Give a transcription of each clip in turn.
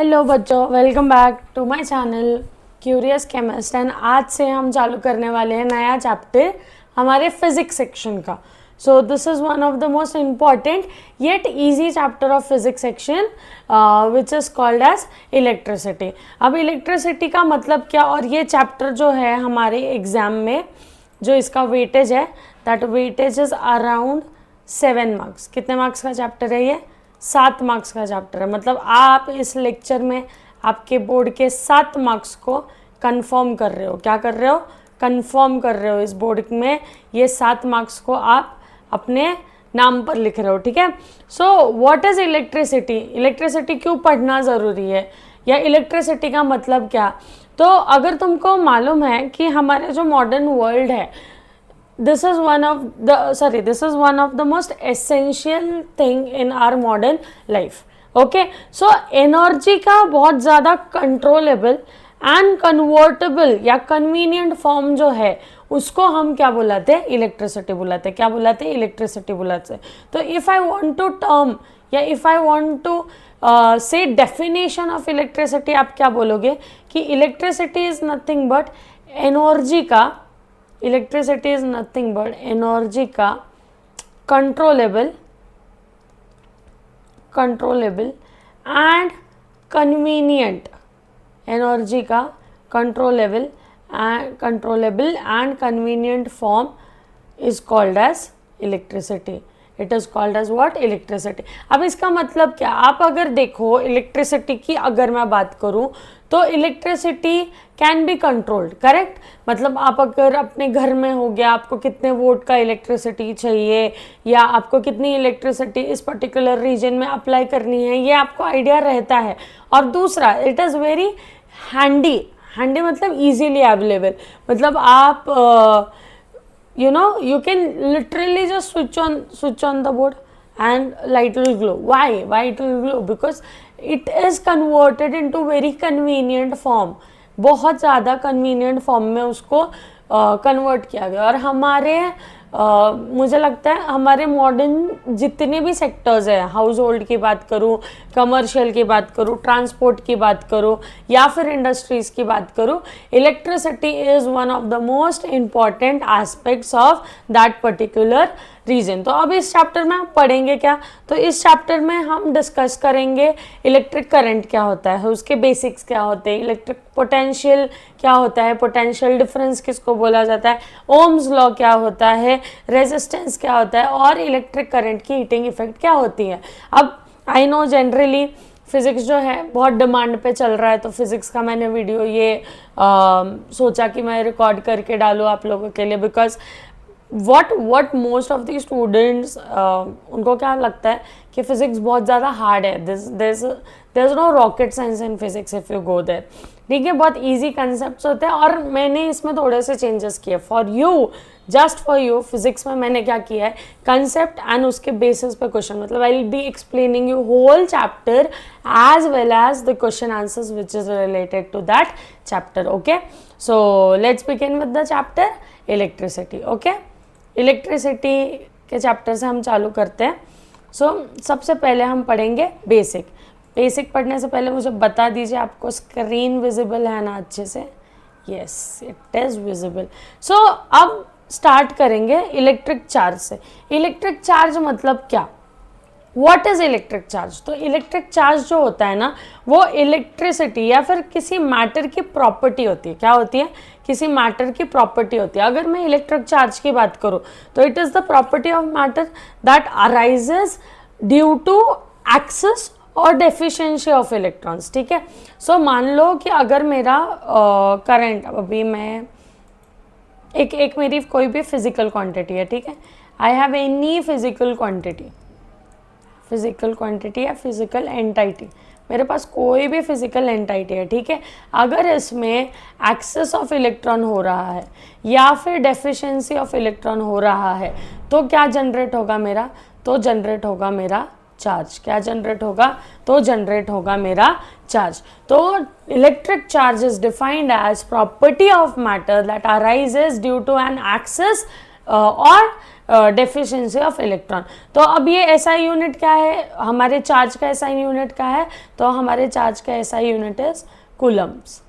Hello बच्चों, welcome back to my channel curious chemist. And आज से हम चालू करने वाले हैं नया चैप्टर हमारे फिजिक्स सेक्शन का। So this is one of the most important yet easy chapter of physics section which is called as electricity. अब इलेक्ट्रिसिटी का मतलब क्या, और ये चैप्टर जो है हमारे एग्जाम में जो इसका वेटेज है that weightage is around 7 marks. कितने मार्क्स का चैप्टर है ये? 7 मार्क्स का चैप्टर है। मतलब आप इस लेक्चर में आपके बोर्ड के 7 मार्क्स को कंफर्म कर रहे हो। क्या कर रहे हो? कंफर्म कर रहे हो। इस बोर्ड में ये 7 मार्क्स को आप अपने नाम पर लिख रहे हो, ठीक है। So what is electricity? Electricity क्यों पढ़ना ज़रूरी है, या इलेक्ट्रिसिटी का मतलब क्या? तो अगर तुमको मालूम है कि हमारा जो मॉडर्न वर्ल्ड है, this is one of the most essential thing in our modern life. Okay, so energy का बहुत ज़्यादा कंट्रोलेबल एंड कन्वर्टेबल या कन्वीनियंट फॉर्म जो है उसको हम क्या बुलाते हैं? इलेक्ट्रिसिटी बुलाते हैं। क्या बुलाते हैं? इलेक्ट्रिसिटी बुलाते हैं। तो if I want to term या if I want to say definition of electricity, आप क्या बोलोगे कि electricity is nothing but energy का, electricity is nothing but energy का कंट्रोलेबल एंड कन्वीनियंट, एनर्जी का controllable and convenient form is called as electricity. It is called as what? Electricity. अब इसका मतलब क्या? आप अगर देखो इलेक्ट्रिसिटी की अगर मैं बात करूं तो electricity can be controlled, correct. मतलब आप अगर अपने घर में हो गया, आपको कितने वोल्ट का इलेक्ट्रिसिटी चाहिए या आपको कितनी इलेक्ट्रिसिटी इस पर्टिकुलर रीजन में अप्लाई करनी है, ये आपको आइडिया रहता है। और दूसरा, it is very handy. Handy मतलब ईजीली अवेलेबल। मतलब आप you can literally just switch on the board and light will glow. Why it will glow? Because it is converted into very convenient form. बहुत ज़्यादा convenient form में उसको convert किया गया। और हमारे मुझे लगता है हमारे मॉडर्न जितने भी सेक्टर्स हैं, हाउस होल्ड की बात करूँ, कमर्शियल की बात करूँ, ट्रांसपोर्ट की बात करूँ या फिर इंडस्ट्रीज़ की बात करूँ, electricity is one of the most important aspects of that particular region. तो अब इस चैप्टर में हम पढ़ेंगे क्या? तो इस चैप्टर में हम डिस्कस करेंगे इलेक्ट्रिक करंट क्या होता है, उसके बेसिक्स क्या होते हैं, इलेक्ट्रिक पोटेंशियल क्या होता है, पोटेंशियल डिफरेंस किसको बोला जाता है, ओम्स लॉ क्या होता है, रेजिस्टेंस क्या होता है, और इलेक्ट्रिक करंट की हीटिंग इफेक्ट क्या होती है। अब आई नो जनरली फिज़िक्स जो है बहुत डिमांड पे चल रहा है, तो फिज़िक्स का मैंने वीडियो ये सोचा कि मैं रिकॉर्ड करके डालूँ आप लोगों के लिए। Because what most of the students उनको क्या लगता है कि फिज़िक्स बहुत ज़्यादा हार्ड है। there's no rocket science in physics if you go there, ठीक है। बहुत इजी कंसेप्ट होते हैं और मैंने इसमें थोड़े से चेंजेस किए for you, just for you. Physics में मैंने क्या किया है, कंसेप्ट एंड उसके बेसिस पे क्वेश्चन। मतलब I will be explaining you whole chapter as well as the question answers which is related to that chapter. Okay, so let's begin with the chapter electricity. Okay, electricity के chapter से हम चालू करते हैं। सबसे पहले हम पढ़ेंगे बेसिक। बेसिक पढ़ने से पहले मुझे बता दीजिए, आपको स्क्रीन विजिबल है ना अच्छे से? Yes, it is visible. अब स्टार्ट करेंगे इलेक्ट्रिक चार्ज से। इलेक्ट्रिक चार्ज मतलब क्या? What is electric charge? तो इलेक्ट्रिक चार्ज जो होता है ना, वो इलेक्ट्रिसिटी या फिर किसी मैटर की प्रॉपर्टी होती है। क्या होती है? किसी मैटर की प्रॉपर्टी होती है। अगर मैं इलेक्ट्रिक चार्ज की बात करूं तो it is the property of matter that arises due to excess और डेफिशिएंसी ऑफ इलेक्ट्रॉन्स, ठीक है। सो मान लो कि अगर मेरा करंट, अभी मैं एक मेरी कोई भी फिजिकल क्वांटिटी है, ठीक है। I have any physical quantity या फिजिकल एंटाइटी, मेरे पास कोई भी फिजिकल एंटाइटी है, ठीक है। अगर इसमें एक्सेस ऑफ इलेक्ट्रॉन हो रहा है या फिर डेफिशिएंसी ऑफ इलेक्ट्रॉन हो रहा है, तो क्या जनरेट होगा मेरा? तो जनरेट होगा मेरा चार्ज। क्या जनरेट होगा? तो जनरेट होगा मेरा चार्ज। तो electric charge is defined as property of matter that arises due to an excess और डेफिशिएंसी ऑफ इलेक्ट्रॉन। तो अब ये एसआई यूनिट क्या है, हमारे चार्ज का एसआई यूनिट क्या है, तो हमारे चार्ज का एसआई यूनिट इज कूलम्स।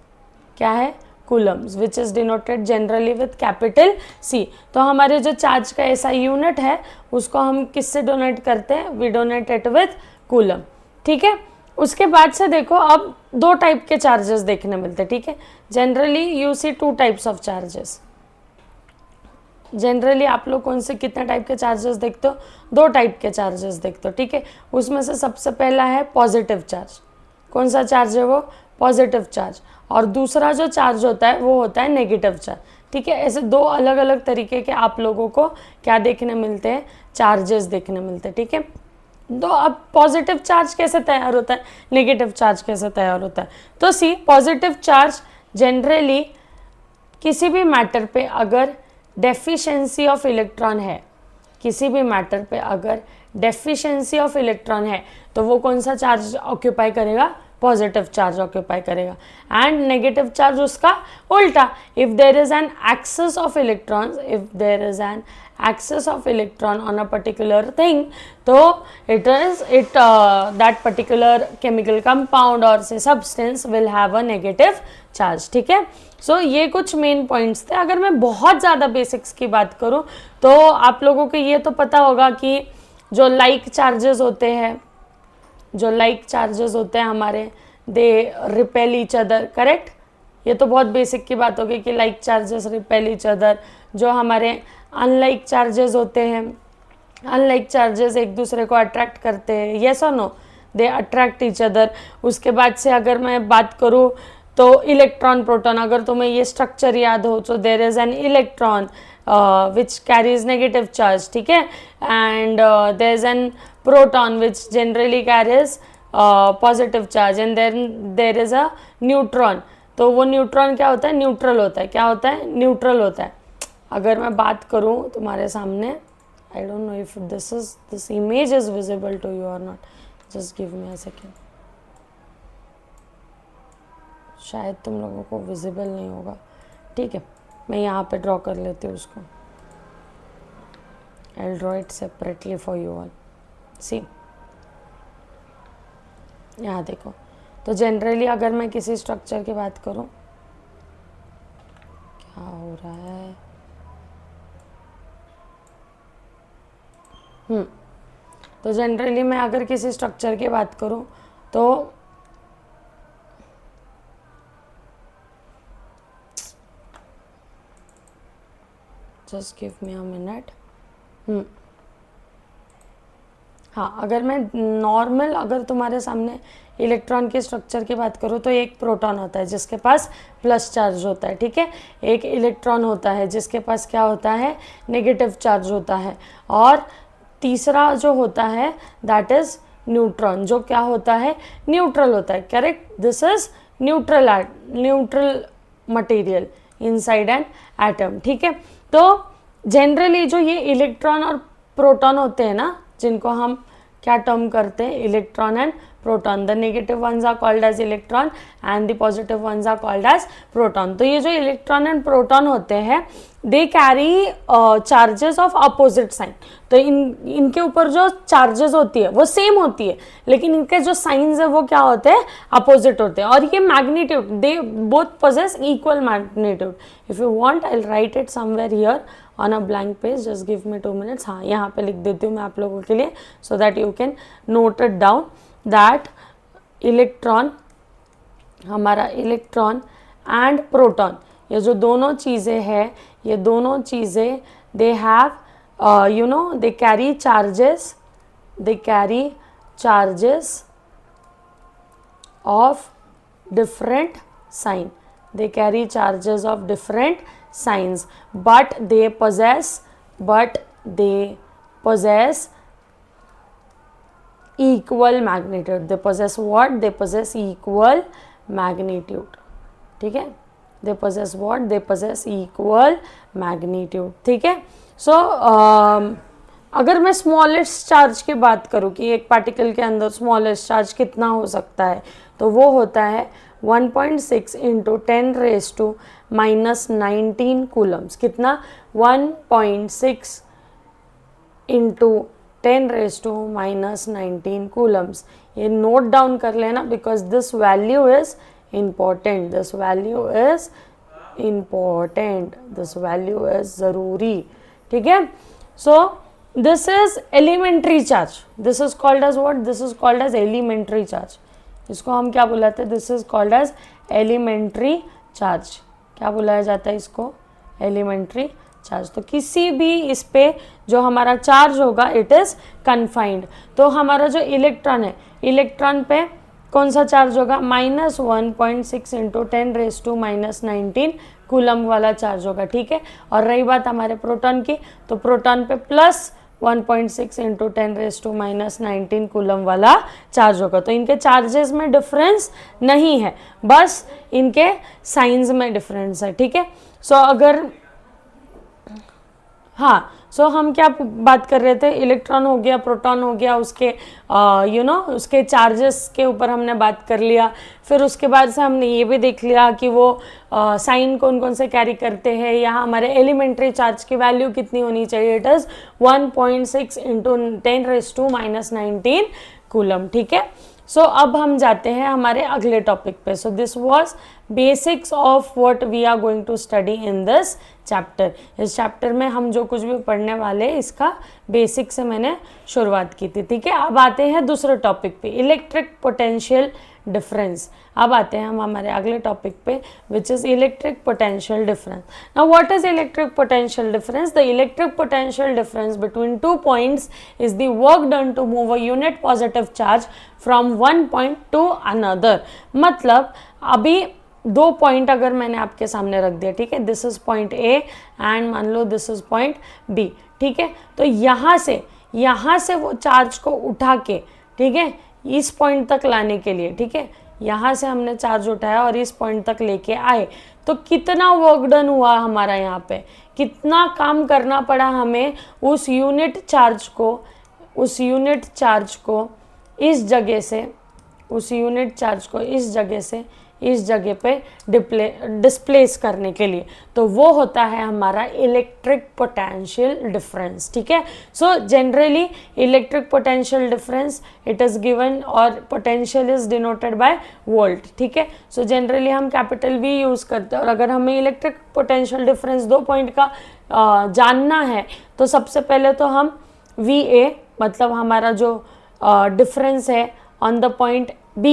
क्या है, Coulomb's, which is denoted generally with capital C। तो हमारे जो चार्ज का एसआई यूनिट है उसको हम किससे डोनेट करते हैं, we donate it with coulomb. ठीक है, उसके बाद से देखो अब दो टाइप के चार्जेस देखने मिलते हैं। ठीक है, generally you see two types of charges. Generally आप लोग कौन से कितने टाइप के चार्जेस देखते हो, दो टाइप के चार्जेस देखते हो। ठीक है, उसमें से सबसे पहला है पॉजिटिव चार्ज। कौन सा चार्ज है वो, पॉजिटिव चार्ज। और दूसरा जो चार्ज होता है वो होता है नेगेटिव चार्ज। ठीक है, ऐसे दो अलग अलग तरीके के आप लोगों को क्या देखने मिलते हैं, चार्जेस देखने मिलते हैं। ठीक है, तो अब पॉजिटिव चार्ज कैसे तैयार होता है, नेगेटिव चार्ज कैसे तैयार होता है। तो सी, पॉजिटिव चार्ज जनरली किसी भी मैटर पे अगर डेफिशिएंसी ऑफ इलेक्ट्रॉन है, किसी भी मैटर पे अगर डेफिशिएंसी ऑफ इलेक्ट्रॉन है तो वो कौन सा चार्ज ऑक्यूपाई करेगा, पॉजिटिव चार्ज ऑक्यूपाई करेगा। एंड नेगेटिव चार्ज उसका उल्टा, if there is an excess of electrons, if there is an access of electron on a particular thing, तो it is that particular chemical compound or say substance will have a negative charge। ठीक है, सो ये कुछ main points थे। अगर मैं बहुत ज़्यादा बेसिक्स की बात करूँ तो आप लोगों को ये तो पता होगा कि जो लाइक चार्जेस होते हैं, जो लाइक चार्जेस होते हैं हमारे, they repel each other, correct. ये तो बहुत बेसिक की बात होगी कि like charges repel each other. जो हमारे अनलाइक चार्जेस होते हैं, अनलाइक चार्जेस एक दूसरे को अट्रैक्ट करते हैं, येस और no, they attract each other. उसके बाद से अगर मैं बात करूँ तो इलेक्ट्रॉन प्रोटॉन, अगर तुम्हें ये स्ट्रक्चर याद हो तो there is an electron which carries negative charge. ठीक है, and there is an proton which generally carries positive charge, and then there is a neutron. तो वो न्यूट्रॉन क्या होता है, न्यूट्रल होता है। क्या होता है, न्यूट्रल होता है। अगर मैं बात करूं तुम्हारे सामने, I don't know if this image is visible to you और not, just give me a second. शायद तुम लोगों को विजिबल नहीं होगा। ठीक है, मैं यहाँ पे ड्रॉ कर लेती हूँ उसको। I draw it separately for you all. See, यहाँ देखो। तो जनरली अगर मैं किसी स्ट्रक्चर की बात करूं, क्या हो रहा है, तो जनरली मैं अगर किसी स्ट्रक्चर की बात करूं तो just give me a minute. हाँ, अगर मैं नॉर्मल, अगर तुम्हारे सामने इलेक्ट्रॉन के स्ट्रक्चर की बात करूँ तो एक प्रोटॉन होता है जिसके पास प्लस चार्ज होता है। ठीक है, एक इलेक्ट्रॉन होता है जिसके पास क्या होता है, नेगेटिव चार्ज होता है। और तीसरा जो होता है दैट इज न्यूट्रॉन, जो क्या होता है, न्यूट्रल होता है। Correct, this is neutral material inside an atom. ठीक है, तो जनरली जो ये इलेक्ट्रॉन और प्रोटॉन होते हैं ना, जिनको हम क्या टर्म करते हैं, electron and proton, the negative ones are called as electron and the positive ones are called as proton. तो ये जो इलेक्ट्रॉन एंड प्रोटॉन होते हैं they carry charges of opposite sign. तो इनके ऊपर जो चार्जेस होती है वो सेम होती है, लेकिन इनके जो साइंस है वो क्या होते हैं, अपोजिट होते हैं। और ये magnitude, they both possess equal magnitude. If you want I will write it somewhere here on a blank page, just give me 2 minutes। हाँ, यहाँ पे लिख देती हूँ मैं आप लोगों के लिए, so that you can note it down that electron, हमारा इलेक्ट्रॉन एंड प्रोटॉन, ये जो दोनों चीज़ें हैं, ये दोनों चीज़ें they have you know they carry charges, they carry charges of different sign, they carry charges of different signs, but they possess equal magnitude. They possess what? They possess equal magnitude. ठीक है, they possess what? They possess equal magnitude. ठीक है, so अगर मैं smallest charge की बात करूँ कि एक पार्टिकल के अंदर स्मॉलेस्ट चार्ज कितना हो सकता है, तो वो होता है 1.6 इंटू 10⁻⁻19 कूलम्स, कितना 1.6 इंटू 10⁻⁻19 कूलम्स। ये नोट डाउन कर लेना because this value is important, this value is important, this value is ज़रूरी, ठीक है। So this is elementary charge, this is called as what, this is called as elementary charge. इसको हम क्या बुलाते हैं, this is called as elementary charge. क्या बुलाया जाता है इसको, एलिमेंट्री चार्ज। तो किसी भी इस पे जो हमारा चार्ज होगा इट इज कन्फाइंड। तो हमारा जो इलेक्ट्रॉन है, इलेक्ट्रॉन पे कौन सा चार्ज होगा, -1.6 इंटू 10⁻⁻19 कूलम वाला चार्ज होगा, ठीक है। और रही बात हमारे प्रोटॉन की, तो प्रोटॉन पे +1.6 इंटू 10⁻⁻19 कूलम वाला चार्ज होगा। तो इनके चार्जेस में डिफरेंस नहीं है, बस इनके साइंस में डिफरेंस है, ठीक है। सो अगर हाँ, सो हम क्या बात कर रहे थे, इलेक्ट्रॉन हो गया, प्रोटॉन हो गया, उसके उसके चार्जेस के ऊपर हमने बात कर लिया। फिर उसके बाद से हमने ये भी देख लिया कि वो साइन कौन कौन से कैरी करते हैं, या हमारे एलिमेंट्री चार्ज की वैल्यू कितनी होनी चाहिए, इट इज़ 1.6 इंटू 10⁻⁻19 कूलम, ठीक है। सो अब हम जाते हैं हमारे अगले टॉपिक पे। So this was basics of what we are going to study in this chapter. इस चैप्टर में हम जो कुछ भी पढ़ने वाले इसका बेसिक से मैंने शुरुआत की थी, ठीक है। अब आते हैं दूसरे टॉपिक पे, इलेक्ट्रिक पोटेंशियल डिफरेंस। अब आते हैं हम हमारे अगले टॉपिक पे which is electric potential difference. Now what is electric potential difference? The electric potential difference between 2 points is the work done to move a unit positive charge from one point to another. मतलब अभी 2 point अगर मैंने आपके सामने रख दिया, ठीक है, this is point A and मान लो दिस इज पॉइंट बी, ठीक है। तो यहाँ से वो चार्ज को उठा के, ठीक है, इस पॉइंट तक लाने के लिए, ठीक है, यहाँ से हमने चार्ज उठाया और इस पॉइंट तक लेके आए, तो कितना वर्क डन हुआ हमारा, यहाँ पे कितना काम करना पड़ा हमें उस यूनिट चार्ज को इस जगह से इस जगह पे डिस्प्लेस करने के लिए। तो वो होता है हमारा इलेक्ट्रिक पोटेंशियल डिफरेंस, ठीक है। So generally electric potential difference it is given और potential is denoted by volt, ठीक है। सो जनरली हम कैपिटल V यूज़ करते हैं। और अगर हमें इलेक्ट्रिक पोटेंशियल डिफरेंस 2 पॉइंट का जानना है तो सबसे पहले तो हम VA मतलब हमारा जो डिफरेंस है on the point B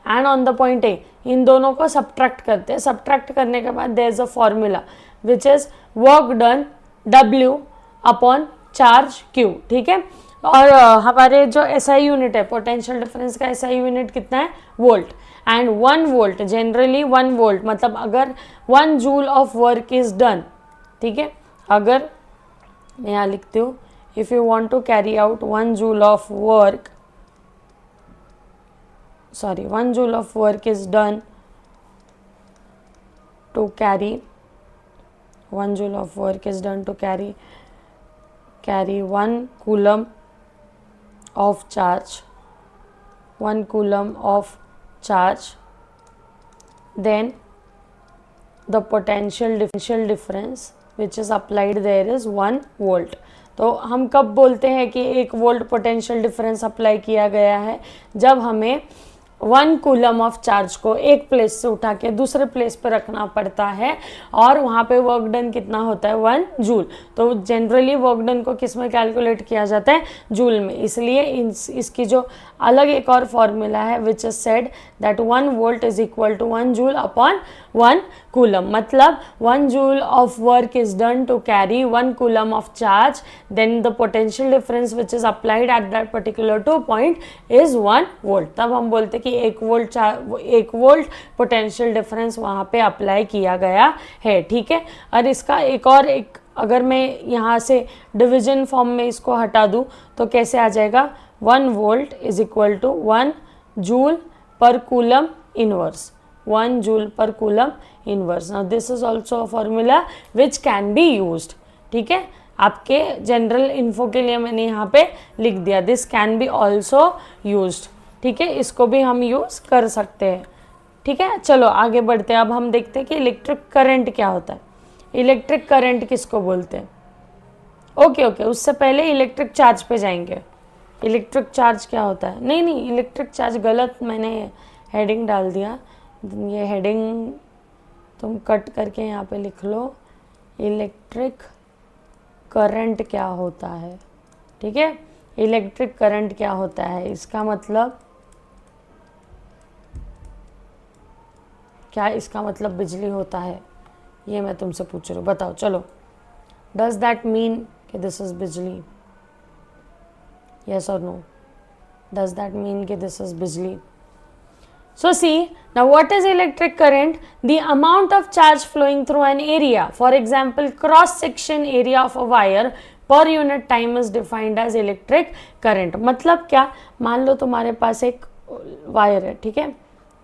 and on the point A, इन दोनों को सब्ट्रैक्ट करते हैं। सब्ट्रैक्ट करने के बाद there is a formula which is work done W upon charge Q, ठीक है। और हमारे जो SI यूनिट है, पोटेंशियल डिफरेंस का SI यूनिट कितना है, volt. And 1 volt, generally 1 volt मतलब अगर 1 joule of work is done, ठीक है, अगर मैं यहाँ लिखती हूँ, if you want to carry out 1 joule of work, 1 joule of work is done to carry 1 joule of work is done to carry 1 coulomb of charge, 1 coulomb of charge, then the potential difference which is applied there is 1 volt. तो हम कब बोलते हैं कि 1 volt potential difference apply किया गया है, जब हमें 1 कूलम ऑफ चार्ज को एक प्लेस से उठा के दूसरे प्लेस पर रखना पड़ता है और वहाँ पे वर्क डन कितना होता है, 1 जूल। तो जनरली वर्क डन को किस में कैलकुलेट किया जाता है, जूल में। इसलिए इसकी जो अलग एक और फॉर्मूला है which is said that 1 volt is equal to 1 joule upon 1 coulomb. मतलब 1 joule of work is done to carry 1 coulomb of charge, then the potential difference which is applied at that particular 2 point is 1 volt. तब हम बोलते कि 1 volt potential difference वहाँ पे apply किया गया है, ठीक है। और इसका एक अगर मैं यहाँ से डिवीजन फॉर्म में इसको हटा दूँ तो कैसे आ जाएगा, 1 volt is equal to 1 joule per coulomb inverse, 1 joule per coulomb inverse. Now this is also a formula which can be used, ठीक है। आपके जनरल इन्फो के लिए मैंने यहाँ पे लिख दिया, this can be also used, ठीक है, इसको भी हम यूज़ कर सकते हैं। ठीक है, चलो आगे बढ़ते हैं। अब हम देखते हैं कि इलेक्ट्रिक करंट क्या होता है। इलेक्ट्रिक करंट किसको बोलते हैं? ओके ओके, उससे पहले इलेक्ट्रिक चार्ज पे जाएंगे। इलेक्ट्रिक चार्ज क्या होता है? नहीं नहीं, इलेक्ट्रिक चार्ज गलत, मैंने हेडिंग डाल दिया। ये हेडिंग तुम कट करके यहाँ पे लिख लो, इलेक्ट्रिक करंट क्या होता है। ठीक है, इलेक्ट्रिक करंट क्या होता है, इसका मतलब क्या? इसका मतलब बिजली होता है, ये मैं तुमसे पूछ रही हूँ, बताओ। चलो, डज दैट मीन कि दिस इज बिजली? yes or no? does that mean कि this is बिजली? so see, now what is electric current? the amount of charge flowing through an area, for example cross section area of a wire per unit time is defined as electric current. मतलब क्या? मान लो तुम्हारे पास एक wire है, ठीक है,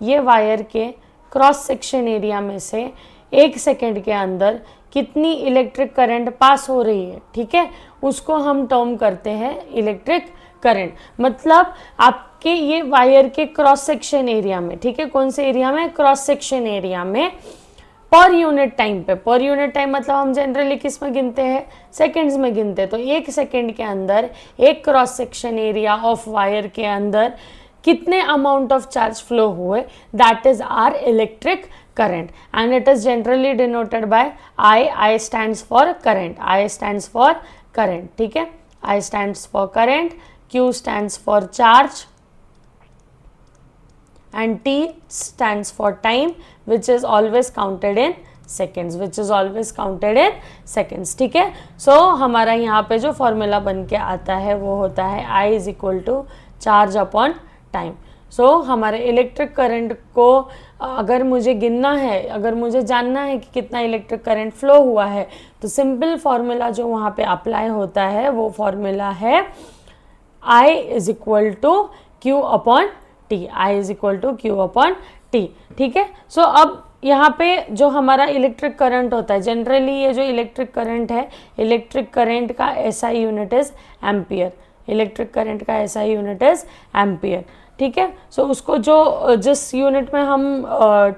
ये wire के क्रॉस सेक्शन एरिया में से 1 सेकेंड के अंदर कितनी इलेक्ट्रिक करंट पास हो रही है, ठीक है, उसको हम टर्म करते हैं इलेक्ट्रिक करंट। मतलब आपके ये वायर के क्रॉस सेक्शन एरिया में, ठीक है, कौन से एरिया में? क्रॉस सेक्शन एरिया में पर यूनिट टाइम पे। पर यूनिट टाइम मतलब हम जनरली किस में गिनते हैं? सेकेंड्स में गिनते हैं। तो 1 सेकेंड के अंदर एक cross section area of wire के अंदर कितने अमाउंट ऑफ चार्ज फ्लो हुए, that is our electric current, and it is generally denoted by I stands for current, I stands for current, ठीक है, I stands for current, Q stands for charge and T stands for time, which is always counted in seconds, which is always counted in seconds, ठीक है। so हमारा यहाँ पे जो formula बन के आता है वो होता है I is equal to charge upon time। हमारे इलेक्ट्रिक करंट को अगर मुझे गिनना है, अगर मुझे जानना है कि कितना इलेक्ट्रिक करंट फ्लो हुआ है, तो सिंपल फॉर्मूला जो वहाँ पे अप्लाई होता है वो फॉर्मूला है I is equal to Q upon T, I is equal to Q upon T, ठीक है। अब यहाँ पे जो हमारा इलेक्ट्रिक करंट होता है, जनरली ये जो इलेक्ट्रिक करंट है, इलेक्ट्रिक करंट का SI unit is ampere, electric current का SI यूनिट इज एम्पियर, ठीक है। उसको जो जिस यूनिट में हम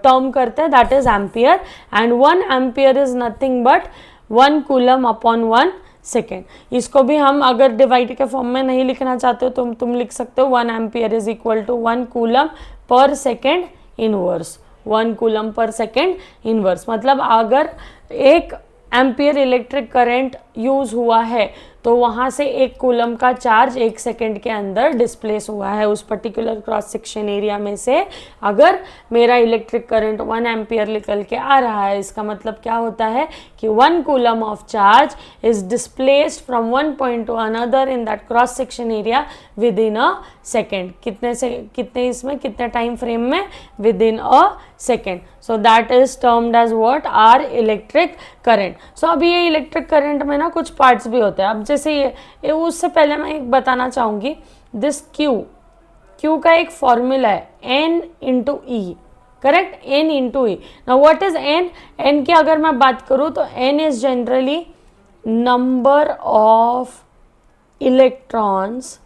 टर्म करते हैं that is ampere, and 1 ampere is nothing but 1 coulomb upon 1 second. इसको भी हम अगर डिवाइड के फॉर्म में नहीं लिखना चाहते हो तो तुम लिख सकते हो 1 ampere is equal to 1 coulomb per second inverse, 1 coulomb per second inverse. मतलब अगर 1 एम्पियर इलेक्ट्रिक करंट यूज हुआ है तो वहाँ से 1 कूलम का चार्ज 1 सेकेंड के अंदर डिस्प्लेस हुआ है उस पर्टिकुलर क्रॉस सेक्शन एरिया में से। अगर मेरा इलेक्ट्रिक करंट 1 एम्पियर निकल के आ रहा है, इसका मतलब क्या होता है कि 1 coulomb of charge is displaced from one point to another in that cross section area within a second. कितने इसमें कितने टाइम फ्रेम में? Within a second. So that is termed as what? Are electric current. So अब ये electric current में ना कुछ parts भी होते हैं। अब जैसे ये उससे पहले मैं एक बताना चाहूँगी, दिस Q का एक फॉर्मूला है N into E, correct, N into E. Now what is N की अगर मैं बात करूँ तो N is generally number of electrons,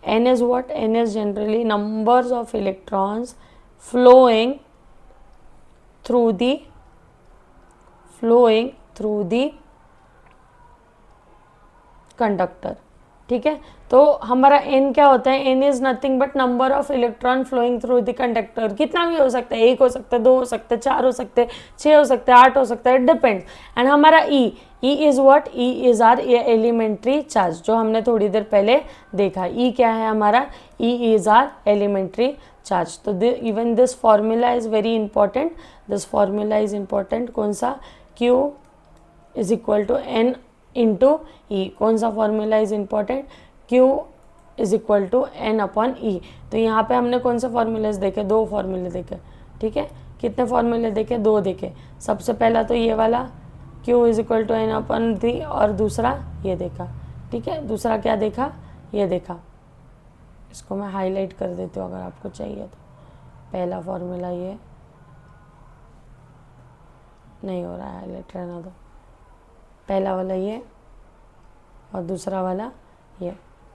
N is what? N is generally numbers of electrons flowing through the conductor, ठीक है। तो हमारा n क्या होता है? n is nothing but number of electron flowing through the conductor. कितना भी हो सकता है, 1 हो सकता है, 2 हो सकता है, 4 हो सकते हैं, 6 हो सकते हैं, 8 हो सकता है, डिपेंड्स। एंड हमारा E is what? E is are elementary charge, जो हमने थोड़ी देर पहले देखा। E क्या है हमारा? E is are elementary charge. तो even this formula is very important, this formula is important. कौन सा? Q is equal to N into e. कौन सा formula is important? Q is equal to N upon e. तो यहाँ पे हमने कौन से फॉर्मूलेज देखे? 2 फॉर्मूले देखे, ठीक है। कितने फॉर्मूले देखे? 2 देखे। सबसे पहला तो ये वाला Q is equal to N upon D, और दूसरा ये देखा, ठीक है। दूसरा क्या देखा? ये देखा। इसको मैं हाईलाइट कर देती हूँ अगर आपको चाहिए तो। पहला फॉर्मूला ये नहीं हो रहा है हाईलाइट, रहना दो। पहला वाला ये और दूसरा वाला ये,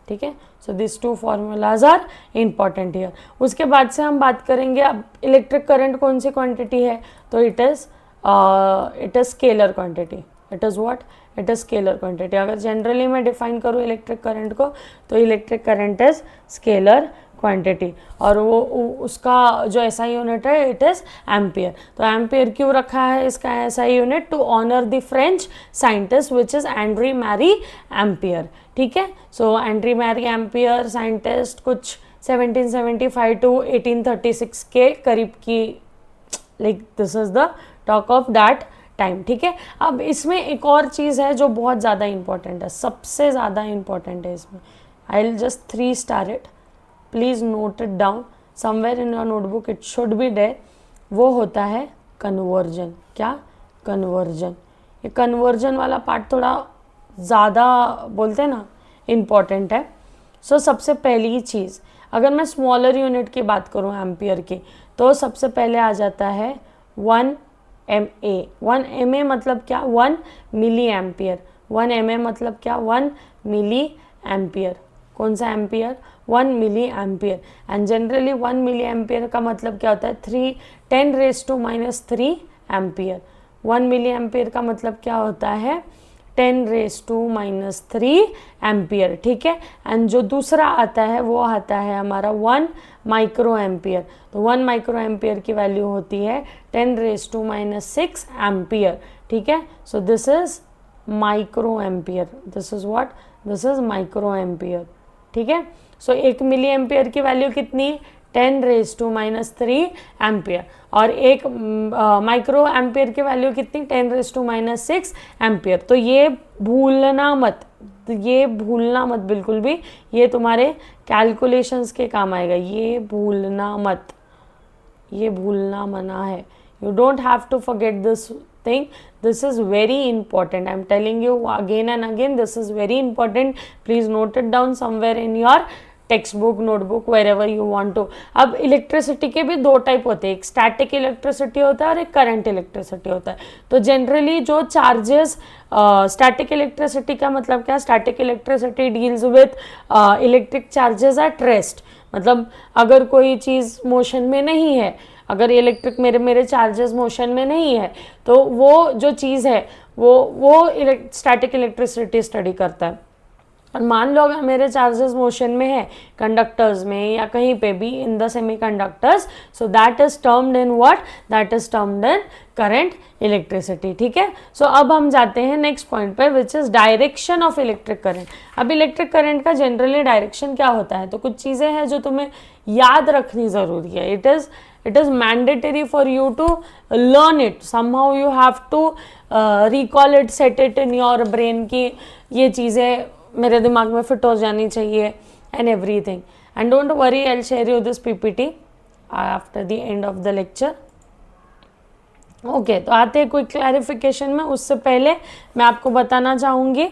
ठीक है। So this two formulas are important here. उसके बाद से हम बात करेंगे अब इलेक्ट्रिक करंट कौन सी क्वांटिटी है, तो it is scalar quantity. It is what, it is scalar quantity. अगर जनरली मैं डिफाइन करूँ इलेक्ट्रिक करंट को, तो electric current is scalar quantity, और वो उसका जो एसआई यूनिट है इट इज़ एम्पियर। तो एम्पियर क्यों रखा है इसका SI unit, to honour the French scientist which is Andre Marie Ampere, ठीक है। So Andre Marie Ampere scientist कुछ 1775 to 1836 के करीब की, like this is the talk of that time, ठीक है। अब इसमें एक और चीज़ है जो बहुत ज़्यादा इंपॉर्टेंट है, सबसे ज़्यादा इंपॉर्टेंट है इसमें। I will just 3 star it, please note it down somewhere in your notebook, it should be there. वो होता है कन्वर्जन। क्या, कन्वर्जन। ये कन्वर्जन वाला पार्ट थोड़ा ज़्यादा बोलते हैं ना इम्पॉर्टेंट है। सो सबसे पहली चीज़, अगर मैं स्मॉलर यूनिट की बात करूँ एम्पियर की, तो सबसे पहले आ जाता है 1 MA। 1 MA मतलब क्या, 1 मिली एम्पियर। 1 MA मतलब क्या, 1 मिली एम्पियर। कौन सा ampere, 1 milli ampere. And generally 1 milli ampere का मतलब क्या होता है, 10⁻³ एम्पियर। 1 मिली एम्पियर का मतलब क्या होता है, 10⁻³ एम्पियर, ठीक है। एंड जो दूसरा आता है वो आता है हमारा 1 माइक्रो एम्पियर। तो 1 माइक्रो एम्पियर की वैल्यू होती है 10⁻⁶ एम्पियर, ठीक है। So this is micro ampere, this is what, this is micro ampere, ठीक है। सो 1 मिली एम्पियर की वैल्यू कितनी, 10⁻³ एम्पियर, और एक माइक्रो एम्पियर की वैल्यू कितनी, 10⁻⁶ एम्पियर। तो ये भूलना मत, ये भूलना मत बिल्कुल भी, ये तुम्हारे कैलकुलेशंस के काम आएगा, ये भूलना मत, ये भूलना मना है। You don't have to forget this thing. This is very important. I am telling you again and again, this is very important. Please note it down somewhere in your textbook, notebook, wherever you want to. अब electricity के भी 2 type होते हैं, एक static electricity होता है और एक करंट इलेक्ट्रिसिटी होता है। तो जनरली जो चार्जेस, स्टैटिक इलेक्ट्रिसिटी का मतलब क्या, static electricity deals with electric charges at rest. मतलब अगर कोई चीज़ मोशन में नहीं है, अगर इलेक्ट्रिक मेरे चार्जेस मोशन में नहीं है, तो वो जो चीज़ है वो स्टैटिक इलेक्ट्रिसिटी स्टडी करता है। और मान लो अगर मेरे चार्जेस मोशन में है, कंडक्टर्स में या कहीं पे भी in the semi conductors, so that is termed in what, that is termed in current electricity, ठीक है। सो अब हम जाते हैं नेक्स्ट पॉइंट पे, which is direction of electric current. अब इलेक्ट्रिक करंट का जनरली डायरेक्शन क्या होता है, तो कुछ चीज़ें हैं जो तुम्हें याद रखनी ज़रूरी है। It is mandatory for you to learn it, somehow you have to recall it, set it in your brain की ये चीज़ें मेरे दिमाग में फिट हो जानी चाहिए and everything. And don't worry, I will share you this PPT after the end off the lecture. Okay, तो आते हैं कोई क्लैरिफिकेशन में। उससे पहले मैं आपको बताना चाहूँगी,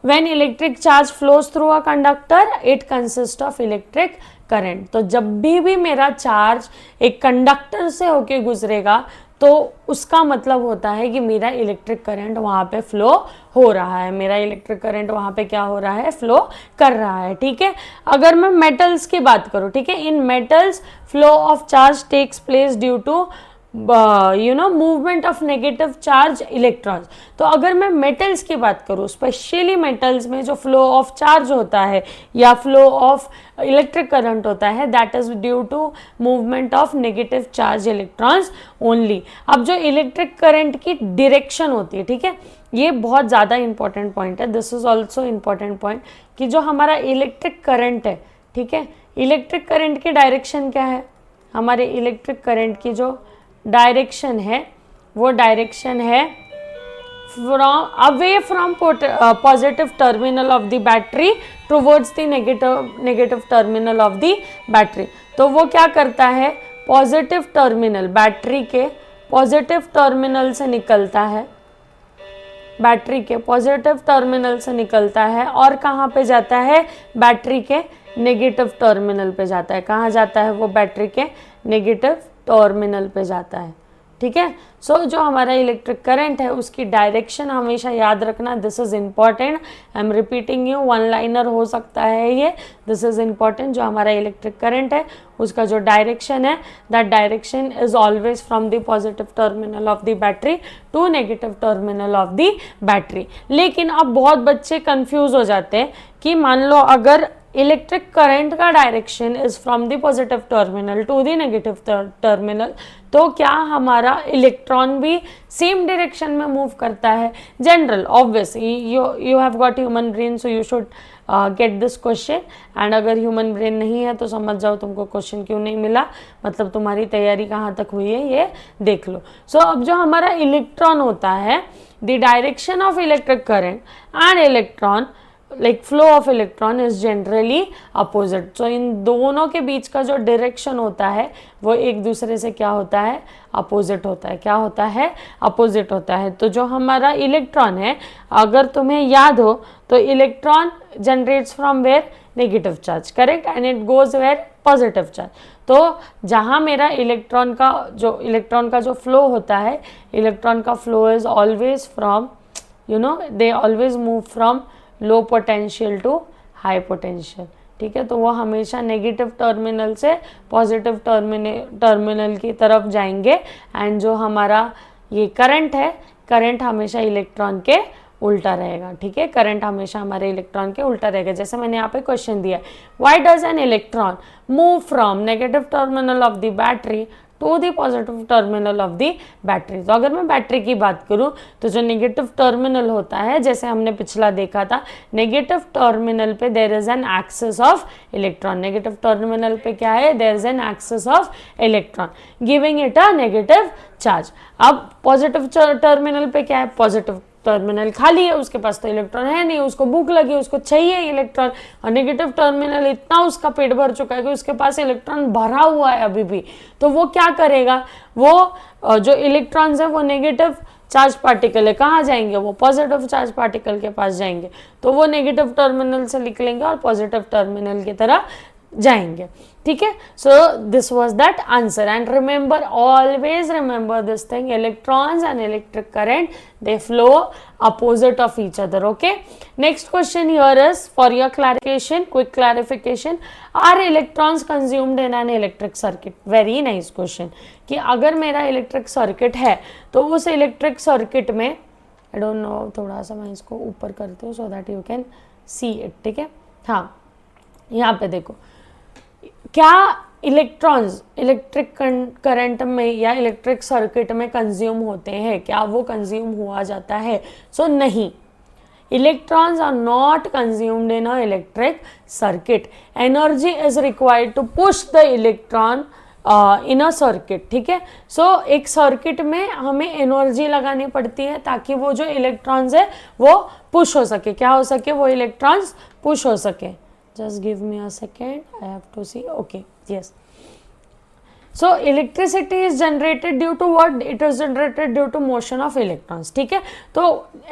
when electric charge flows through a conductor it consist of electric current. तो जब भी मेरा चार्ज एक कंडक्टर से होके गुजरेगा तो उसका मतलब होता है कि मेरा इलेक्ट्रिक करंट वहाँ पे फ्लो हो रहा है, मेरा इलेक्ट्रिक करंट वहाँ पे क्या हो रहा है, फ्लो कर रहा है, ठीक है। अगर मैं मेटल्स की बात करूँ, ठीक है, in metals flow of charge takes place due to movement of negative charge electrons. तो अगर मैं मेटल्स की बात करूँ, स्पेशली मेटल्स में जो फ्लो ऑफ चार्ज होता है या फ्लो ऑफ इलेक्ट्रिक करंट होता है, that is due to movement of negative charge electrons only. अब जो इलेक्ट्रिक करंट की डायरेक्शन होती है, ठीक है, ये बहुत ज़्यादा इंपॉर्टेंट पॉइंट है। This is also important point कि जो हमारा इलेक्ट्रिक करंट है, ठीक है, इलेक्ट्रिक करंट की डायरेक्शन क्या है, हमारे इलेक्ट्रिक करंट की जो डायरेक्शन है वो डायरेक्शन है away from positive terminal of the battery towards the negative terminal of the battery. तो वो क्या करता है, पॉजिटिव टर्मिनल, बैटरी के पॉजिटिव टर्मिनल से निकलता है, बैटरी के पॉजिटिव टर्मिनल से निकलता है और कहाँ पे जाता है, बैटरी के नेगेटिव टर्मिनल पे जाता है। कहाँ जाता है वो, बैटरी के नेगेटिव टर्मिनल पे जाता है, ठीक है। सो जो हमारा इलेक्ट्रिक करंट है उसकी डायरेक्शन हमेशा याद रखना, this is important, I am repeating you, one liner हो सकता है ये, दिस इज इम्पॉर्टेंट। जो हमारा इलेक्ट्रिक करंट है उसका जो डायरेक्शन है, that direction is always from the positive terminal of the battery to negative terminal of the battery. लेकिन अब बहुत बच्चे कंफ्यूज हो जाते हैं कि मान लो अगर इलेक्ट्रिक करंट का direction is from the positive terminal to the negative terminal, तो क्या हमारा इलेक्ट्रॉन भी सेम डायरेक्शन में मूव करता है? General obvious, you have got human brain, so you should get this question. And अगर ह्यूमन ब्रेन नहीं है तो समझ जाओ तुमको क्वेश्चन क्यों नहीं मिला, मतलब तुम्हारी तैयारी कहाँ तक हुई है ये देख लो। सो अब जो हमारा इलेक्ट्रॉन होता है, the direction of electric current and electron like flow of electron is generally opposite. तो इन दोनों के बीच का जो डायरेक्शन होता है वो एक दूसरे से क्या होता है? अपोजिट होता है। क्या होता है? अपोजिट होता है। तो जो हमारा इलेक्ट्रॉन है, अगर तुम्हें याद हो तो electron generates from where? Negative charge, correct, and it goes where? Positive charge. तो जहाँ मेरा इलेक्ट्रॉन का जो फ्लो होता है, इलेक्ट्रॉन का flow is always from they always move from low potential to high potential, ठीक है। तो वो हमेशा नेगेटिव टर्मिनल से पॉजिटिव टर्मिनल की तरफ जाएंगे। एंड जो हमारा ये करंट है, करंट हमेशा इलेक्ट्रॉन के उल्टा रहेगा, ठीक है। करंट हमेशा हमारे इलेक्ट्रॉन के उल्टा रहेगा। जैसे मैंने यहाँ पे क्वेश्चन दिया, why does an electron move from negative terminal of the battery to the positive terminal of the battery? तो अगर मैं बैटरी की बात करूं तो जो नेगेटिव टर्मिनल होता है, जैसे हमने पिछला देखा था, नेगेटिव टर्मिनल पे there is an excess of electron. Negative terminal पे क्या है? There is an excess of electron giving it a negative charge. अब पॉजिटिव टर्मिनल पे क्या है? पॉजिटिव टर्मिनल खाली है, उसके पास तो इलेक्ट्रॉन है नहीं, उसको भूख लगी, उसको चाहिए इलेक्ट्रॉन। और नेगेटिव टर्मिनल इतना उसका पेट भर चुका है कि उसके पास इलेक्ट्रॉन भरा हुआ है अभी भी। तो वो क्या करेगा? वो जो इलेक्ट्रॉन्स है वो नेगेटिव चार्ज पार्टिकल है, कहाँ जाएंगे? वो पॉजिटिव चार्ज पार्टिकल के पास जाएंगे। तो वो नेगेटिव टर्मिनल से निकलेंगे और पॉजिटिव टर्मिनल की तरफ जाएंगे, ठीक है। So this was that answer. And remember, always remember this thing, electrons and electric current they flow opposite of each other, okay. Next question here is for your clarification, quick clarification, are electrons consumed in an electric circuit? Very nice question कि अगर मेरा electric circuit है तो उस electric circuit में, आई don't no, थोड़ा सा मैं इसको ऊपर करती हूँ so that you can see it, ठीक है। हाँ, यहाँ पे देखो, क्या इलेक्ट्रॉन्स इलेक्ट्रिक करंट में या इलेक्ट्रिक सर्किट में कंज्यूम होते हैं? क्या वो कंज्यूम हुआ जाता है? सो नहीं, electrons are not consumed in a electric circuit. Energy is required to push the electron in a circuit, ठीक है। सो एक सर्किट में हमें एनर्जी लगानी पड़ती है ताकि वो जो इलेक्ट्रॉन्स है वो पुश हो सके। क्या हो सके? वो इलेक्ट्रॉन्स पुश हो सके। Just give me a second, I have to see. Okay, yes. So electricity is generated due to what? It is generated due to motion of electrons, ठीक है। तो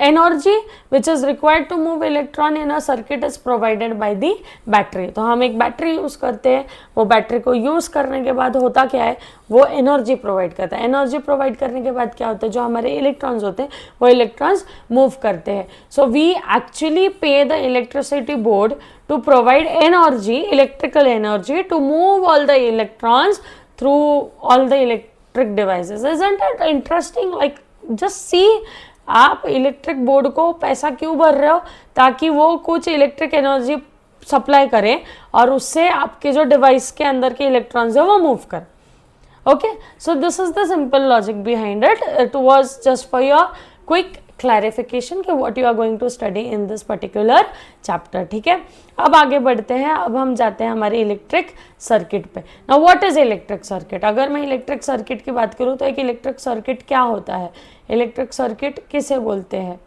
energy which is required to move electron in a circuit is provided by the battery। तो हम एक battery use करते हैं, वो battery को यूज़ करने के बाद होता क्या है? वो एनर्जी प्रोवाइड करता है। एनर्जी प्रोवाइड करने के बाद क्या होता है? जो हमारे इलेक्ट्रॉन्स होते हैं वो इलेक्ट्रॉन्स मूव करते हैं। सो वी एक्चुअली पे the electricity board to provide energy, electrical energy, to move all the electrons through all the electric devices. Isn't it interesting? Like just see, आप इलेक्ट्रिक बोर्ड को पैसा क्यों भर रहे हो? ताकि वो कुछ इलेक्ट्रिक एनर्जी सप्लाई करे और उससे आपके जो डिवाइस के अंदर के इलेक्ट्रॉन्स है वो मूव कर। Okay, so this is the simple logic behind it. It was just for your quick clarification कि what you are going to study in this particular chapter, ठीक है। अब आगे बढ़ते हैं, अब हम जाते हैं हमारे इलेक्ट्रिक सर्किट पे। Now what is electric circuit? अगर मैं इलेक्ट्रिक सर्किट की बात करूँ तो एक इलेक्ट्रिक सर्किट क्या होता है? इलेक्ट्रिक सर्किट किसे बोलते हैं?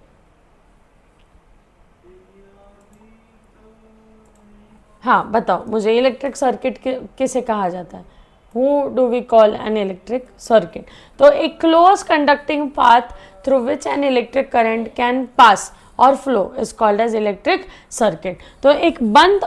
हाँ बताओ मुझे, इलेक्ट्रिक सर्किट किसे कहा जाता है? Who do we call an electric circuit? तो एक close conducting path through which an electric current can pass or flow is called as electric circuit। तो एक बंद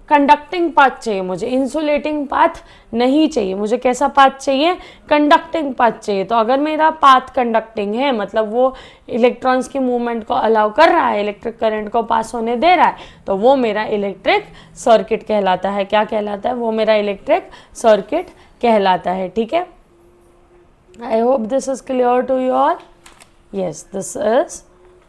कंडक्टिंग पाथ चाहिए मुझे, इंसुलेटिंग पाथ नहीं चाहिए मुझे। कैसा पाथ चाहिए? कंडक्टिंग पाथ चाहिए। तो अगर मेरा पाथ कंडक्टिंग है मतलब वो इलेक्ट्रॉन्स की मूवमेंट को अलाउ कर रहा है, इलेक्ट्रिक करंट को पास होने दे रहा है, तो वो मेरा इलेक्ट्रिक सर्किट कहलाता है। क्या कहलाता है? वो मेरा इलेक्ट्रिक सर्किट कहलाता है। ठीक है, I hope this is clear to you all. Yes, this is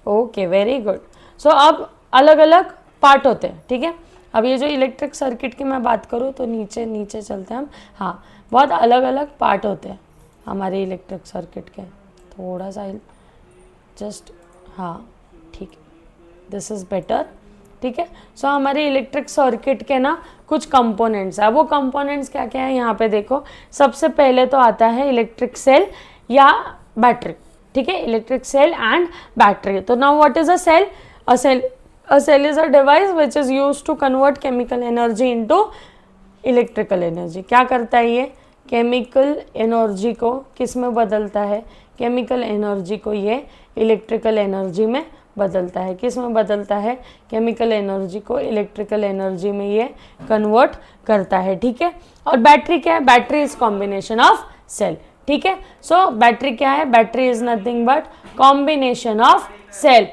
okay, very good. So अब अलग अलग पार्ट होते हैं। ठीक है, अब ये जो इलेक्ट्रिक सर्किट की मैं बात करूँ तो नीचे नीचे चलते हैं हम। हाँ, बहुत अलग अलग पार्ट होते हैं हमारे इलेक्ट्रिक सर्किट के। थोड़ा सा जस्ट, हाँ ठीक है, दिस इज़ बेटर। ठीक है, सो हमारे इलेक्ट्रिक सर्किट के ना कुछ कंपोनेंट्स है। वो कंपोनेंट्स क्या क्या है यहाँ पे देखो। सबसे पहले तो आता है इलेक्ट्रिक सेल या बैटरी। ठीक है, इलेक्ट्रिक सेल एंड बैटरी। तो now what is a cell? A cell is a device which is used to convert chemical energy into electrical energy. क्या करता है ये? केमिकल एनर्जी को किस में बदलता है? केमिकल एनर्जी को ये इलेक्ट्रिकल एनर्जी में बदलता है। किस में बदलता है? केमिकल एनर्जी को इलेक्ट्रिकल एनर्जी में ये कन्वर्ट करता है। ठीक है, और बैटरी क्या है? Battery is combination of cell. ठीक है, सो बैटरी क्या है? Battery is nothing but combination of cell.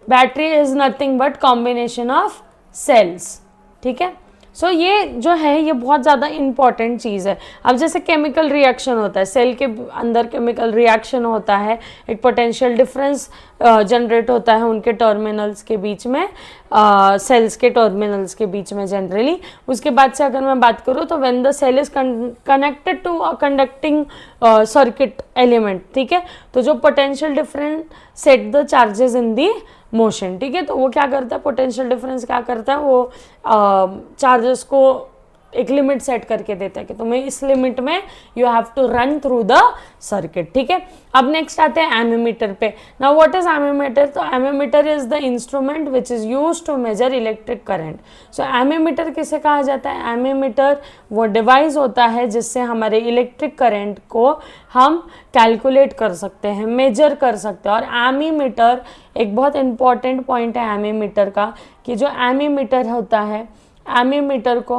Battery is nothing but combination of cells. ठीक है, सो ये जो है ये बहुत ज़्यादा इंपॉर्टेंट चीज़ है। अब जैसे केमिकल रिएक्शन होता है, सेल के अंदर केमिकल रिएक्शन होता है, एक पोटेंशियल डिफरेंस जनरेट होता है उनके टर्मिनल्स के बीच में, सेल्स के टर्मिनल्स के बीच में जनरली। उसके बाद से अगर मैं बात करूँ तो when the cell is connected to a conducting circuit element, ठीक है, तो जो potential difference set the charges in the motion. ठीक है, तो वो क्या करता है? पोटेंशियल डिफरेंस क्या करता है? वो चार्जेस को एक लिमिट सेट करके देता है कि तुम्हें इस लिमिट में you have to run through the circuit. ठीक है, अब नेक्स्ट आते हैं एमीमीटर पे। Now what is ammeter? तो ammeter is the instrument which is used to measure electric current. So ammeter किसे कहा जाता है? एमीमीटर वो डिवाइस होता है जिससे हमारे इलेक्ट्रिक करंट को हम कैलकुलेट कर सकते हैं, मेजर कर सकते हैं। और एमीमीटर एक बहुत इंपॉर्टेंट पॉइंट है एमीमीटर का, कि जो एमीमीटर होता है, एमीमीटर को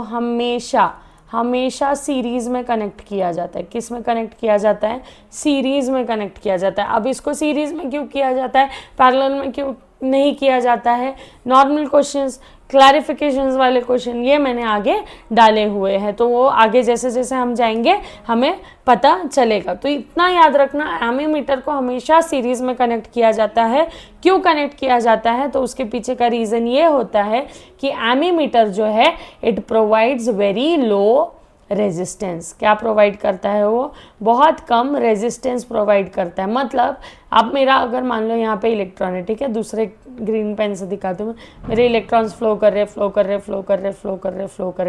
हमेशा सीरीज में कनेक्ट किया जाता है। किस में कनेक्ट किया जाता है? सीरीज में कनेक्ट किया जाता है। अब इसको सीरीज में क्यों किया जाता है, पैरेलल में क्यों नहीं किया जाता है? नॉर्मल क्वेश्चंस, क्लैरिफिकेशंस वाले क्वेश्चन ये मैंने आगे डाले हुए हैं, तो वो आगे जैसे जैसे हम जाएंगे हमें पता चलेगा। तो इतना याद रखना, एमीमीटर को हमेशा सीरीज में कनेक्ट किया जाता है। क्यों कनेक्ट किया जाता है? तो उसके पीछे का रीज़न ये होता है कि एमीमीटर जो है it provides very low resistance. क्या प्रोवाइड करता है? वो बहुत कम रेजिस्टेंस प्रोवाइड करता है। मतलब आप मेरा अगर मान लो यहाँ पे इलेक्ट्रॉन है, ठीक है, दूसरे ग्रीन पेन से दिखाती हूँ, मेरे इलेक्ट्रॉन्स फ्लो कर रहे,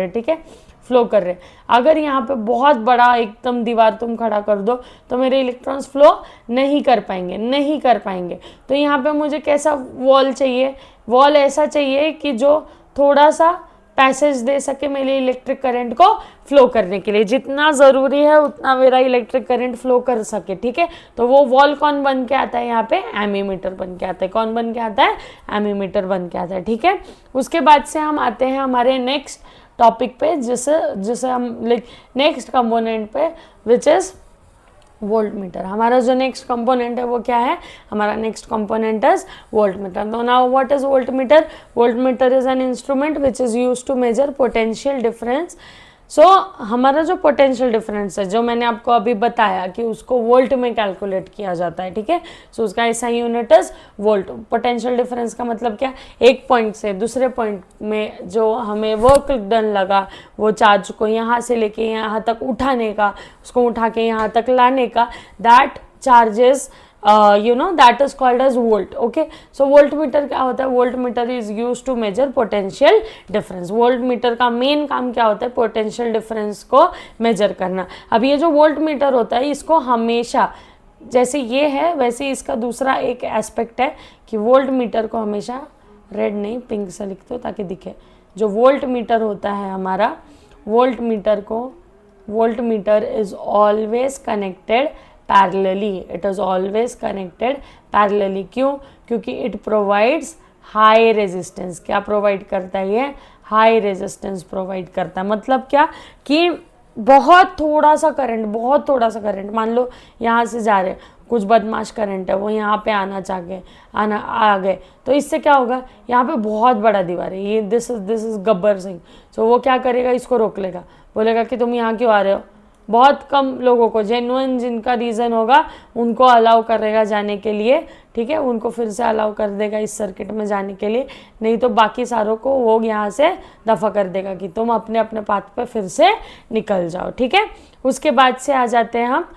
ठीक है, फ्लो कर रहे। अगर यहाँ पे बहुत बड़ा एकदम दीवार तुम खड़ा कर दो तो मेरे इलेक्ट्रॉन्स फ्लो नहीं कर पाएंगे। तो यहाँ पे मुझे कैसा वॉल चाहिए? वॉल ऐसा चाहिए कि जो थोड़ा सा पैसेज दे सके मेरे इलेक्ट्रिक करंट को फ्लो करने के लिए। जितना ज़रूरी है उतना मेरा इलेक्ट्रिक करंट फ्लो कर सके। ठीक है, तो वो वॉल कौन बन के आता है? यहाँ पे एमीमीटर बन के आता है। कौन बन के आता है? एमीमीटर बन के आता है। ठीक है, उसके बाद से हम आते हैं हमारे नेक्स्ट टॉपिक पे, जिसे हम नेक्स्ट कंपोनेंट पे, विच इज़ वोल्टमीटर। हमारा जो नेक्स्ट कंपोनेंट है वो क्या है? हमारा नेक्स्ट कंपोनेंट इज वोल्टमीटर। तो now what is voltmeter? Voltmeter is an instrument which is used to measure potential difference. So हमारा जो पोटेंशियल डिफरेंस है, जो मैंने आपको अभी बताया कि उसको वोल्ट में कैलकुलेट किया जाता है। ठीक है, सो उसका ऐसा unit is volt. Potential difference का मतलब क्या? एक पॉइंट से दूसरे पॉइंट में जो हमें वर्क डन लगा, वो चार्ज को यहाँ से लेके यहाँ तक उठाने का, उसको उठा के यहाँ तक लाने का, that charges that is called as volt. Okay, so voltmeter क्या होता है? voltmeter is used to measure potential difference. voltmeter का मेन काम क्या होता है? पोटेंशियल डिफरेंस को मेजर करना। अब ये जो वोल्टमीटर होता है इसको हमेशा, जैसे ये है वैसे इसका दूसरा एक एस्पेक्ट है कि वोल्टमीटर को हमेशा रेड नहीं पिंक से लिख दो ताकि दिखे। जो वोल्टमीटर होता है हमारा, voltmeter is always connected parallelly. It is always connected parallelly. क्यों? क्योंकि इट प्रोवाइड्स हाई रेजिस्टेंस। क्या प्रोवाइड करता है ये? हाई रेजिस्टेंस प्रोवाइड करता है। मतलब क्या कि बहुत थोड़ा सा करंट, मान लो यहाँ से जा रहे हैं, कुछ बदमाश करंट है, वो यहाँ पे आ गए, तो इससे क्या होगा, यहाँ पे बहुत बड़ा दीवार है, ये दिस इज गब्बर सिंह। सो वो क्या करेगा, इसको रोक लेगा, बोलेगा कि तुम यहाँ क्यों आ रहे हो। बहुत कम लोगों को, जेन्युइन जिनका रीज़न होगा उनको अलाउ करेगा जाने के लिए, ठीक है, उनको फिर से अलाउ कर देगा इस सर्किट में जाने के लिए, नहीं तो बाकी सारों को वो यहाँ से दफ़ा कर देगा कि तुम अपने अपने पाथ पे फिर से निकल जाओ, ठीक है। उसके बाद से आ जाते हैं हम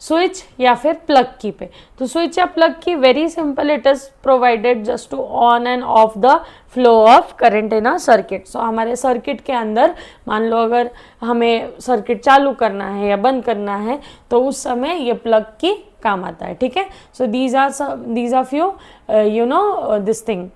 स्विच या फिर प्लग की पे। तो स्विच या प्लग की very simple, it is provided just to on and off the flow of current in a circuit. So हमारे सर्किट के अंदर मान लो अगर हमें सर्किट चालू करना है या बंद करना है तो उस समय ये प्लग की काम आता है, ठीक है। So these are few you know this thing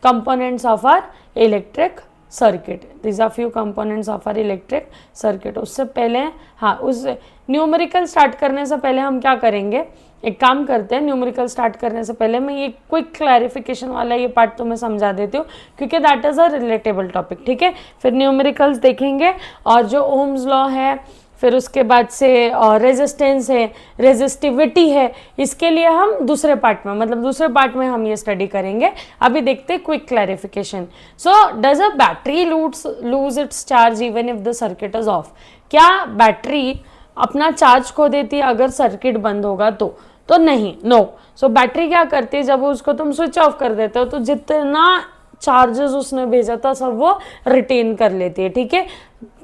components of our electric circuit. These are few components of our electric circuit. उससे पहले हाँ, उस न्यूमेरिकल स्टार्ट करने से पहले हम क्या करेंगे, एक काम करते हैं, न्यूमेरिकल स्टार्ट करने से पहले मैं ये क्विक क्लैरिफिकेशन वाला ये पार्ट तो मैं समझा देती हूँ क्योंकि that is a relatable topic, ठीक है। फिर न्यूमेरिकल्स देखेंगे और जो ओम्स लॉ है, फिर उसके बाद से रेजिस्टेंस है, रेजिस्टिविटी है, इसके लिए हम दूसरे पार्ट में हम ये स्टडी करेंगे। अभी देखते हैं quick clarification. So does a battery lose its charge even if the circuit is of? क्या बैटरी अपना चार्ज खो देती है अगर सर्किट बंद होगा तो नहीं, नो। सो बैटरी क्या करती है, जब उसको तुम स्विच ऑफ कर देते हो तो जितना चार्जेस उसने भेजा था सब वो रिटेन कर लेती है, ठीक है।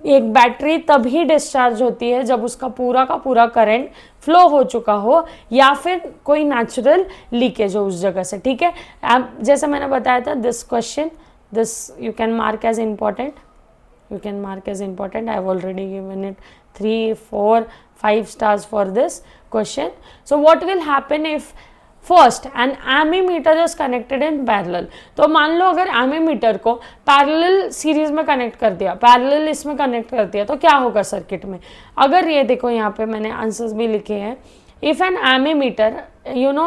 एक बैटरी तभी डिस्चार्ज होती है जब उसका पूरा का पूरा करंट फ्लो हो चुका हो या फिर कोई नेचुरल लीकेज हो उस जगह से, ठीक है। जैसे मैंने बताया था, this question you can mark as important, I have already given it 3, 4, 5 stars for this question. So what will happen if first an ammeter is connected in parallel? तो मान लो अगर एमीमीटर को पैरेलल सीरीज में कनेक्ट कर दिया, parallel इसमें connect कर दिया, तो क्या होगा सर्किट में? अगर ये देखो यहाँ पे मैंने आंसर्स भी लिखे हैं। If an ammeter, an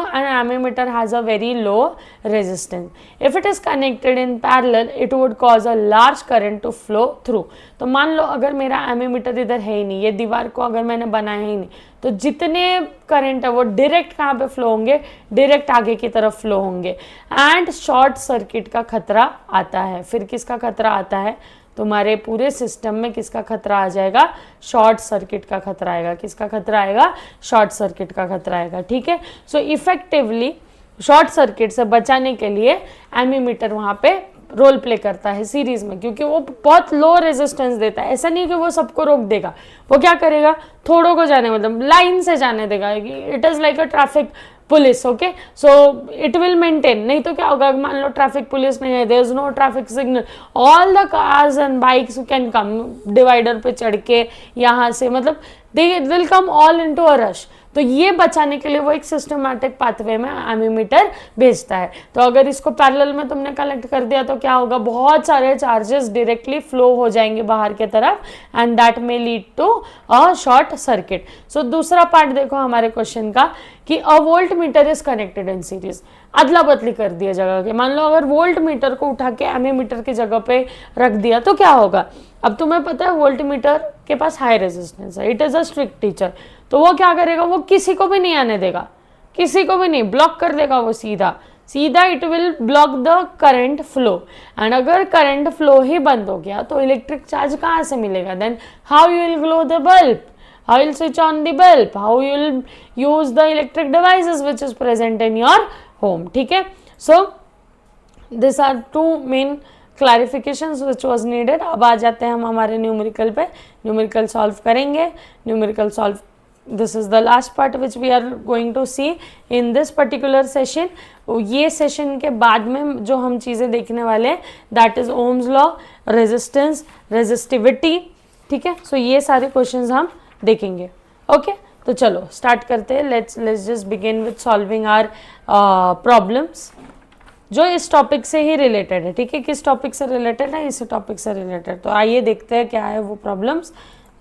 ammeter has a very low resistance. If it is connected in parallel, it would cause a large current to flow through. तो मान लो अगर मेरा एमीमीटर इधर है ही नहीं, ये दीवार को अगर मैंने बनाया ही नहीं, तो जितने करंट है वो डायरेक्ट कहाँ पे फ्लो होंगे, डायरेक्ट आगे की तरफ फ्लो होंगे एंड शॉर्ट सर्किट का खतरा आता है। फिर किसका खतरा आता है? तुम्हारे पूरे सिस्टम में किसका खतरा आ जाएगा? शॉर्ट सर्किट का खतरा आएगा। किसका खतरा आएगा? शॉर्ट सर्किट का खतरा आएगा, ठीक है। सो इफेक्टिवली शॉर्ट सर्किट से बचाने के लिए एमीमीटर वहाँ पे रोल प्ले करता है सीरीज में, क्योंकि वो बहुत लो रेजिस्टेंस देता है। ऐसा नहीं कि वो सबको रोक देगा, वो क्या करेगा, थोड़ों को जाने, मतलब लाइन से जाने देगा। It is like a traffic police, okay. So it will maintain. नहीं तो क्या होगा, मान लो ट्रैफिक पुलिस नहीं है, there is no traffic signal, all the cars and bikes can come, divider पे चढ़ के यहाँ से, मतलब they will come all into a rush. तो ये बचाने के लिए वो एक सिस्टमैटिक पाथवे में एमीमीटर भेजता है। तो अगर इसको पैरेलल में तुमने कलेक्ट कर दिया तो क्या होगा, बहुत सारे चार्जेस डायरेक्टली फ्लो हो जाएंगे बाहर के तरफ and that may lead to a short circuit. So दूसरा पार्ट देखो हमारे क्वेश्चन का कि a voltmeter is connected in series. अदला बदली कर दिया जगह के। मान लो अगर वोल्ट मीटर को उठा के एमीमीटर की जगह पे रख दिया तो क्या होगा? अब तुम्हें पता है वोल्ट मीटर के पास हाई रेजिस्टेंस है, it is a strict teacher. तो वो क्या करेगा, वो किसी को भी नहीं आने देगा, किसी को भी नहीं, ब्लॉक कर देगा वो सीधा it will block the current flow. And अगर करंट फ्लो ही बंद हो गया तो इलेक्ट्रिक चार्ज कहाँ से मिलेगा? Then how you will glow the bulb, how you'll switch on the bulb, how you'll use the electric devices which is present in your home, ठीक है। So these are two main clarifications which was needed। अब आ जाते हैं हम हमारे numerical पे, numerical solve करेंगे। Numerical solve, this is the last part which we are going to see in this particular session। ये सेशन के बाद में जो हम चीज़ें देखने वाले हैं that is Ohm's law, resistance, resistivity, ठीक है। सो ये सारे क्वेश्चंस हम देखेंगे, ओके। तो चलो स्टार्ट करते हैं। Let's just begin with solving our problems जो इस टॉपिक से ही रिलेटेड है, ठीक है। किस टॉपिक से रिलेटेड है? इस टॉपिक से रिलेटेड। तो आइए देखते हैं क्या है वो problems.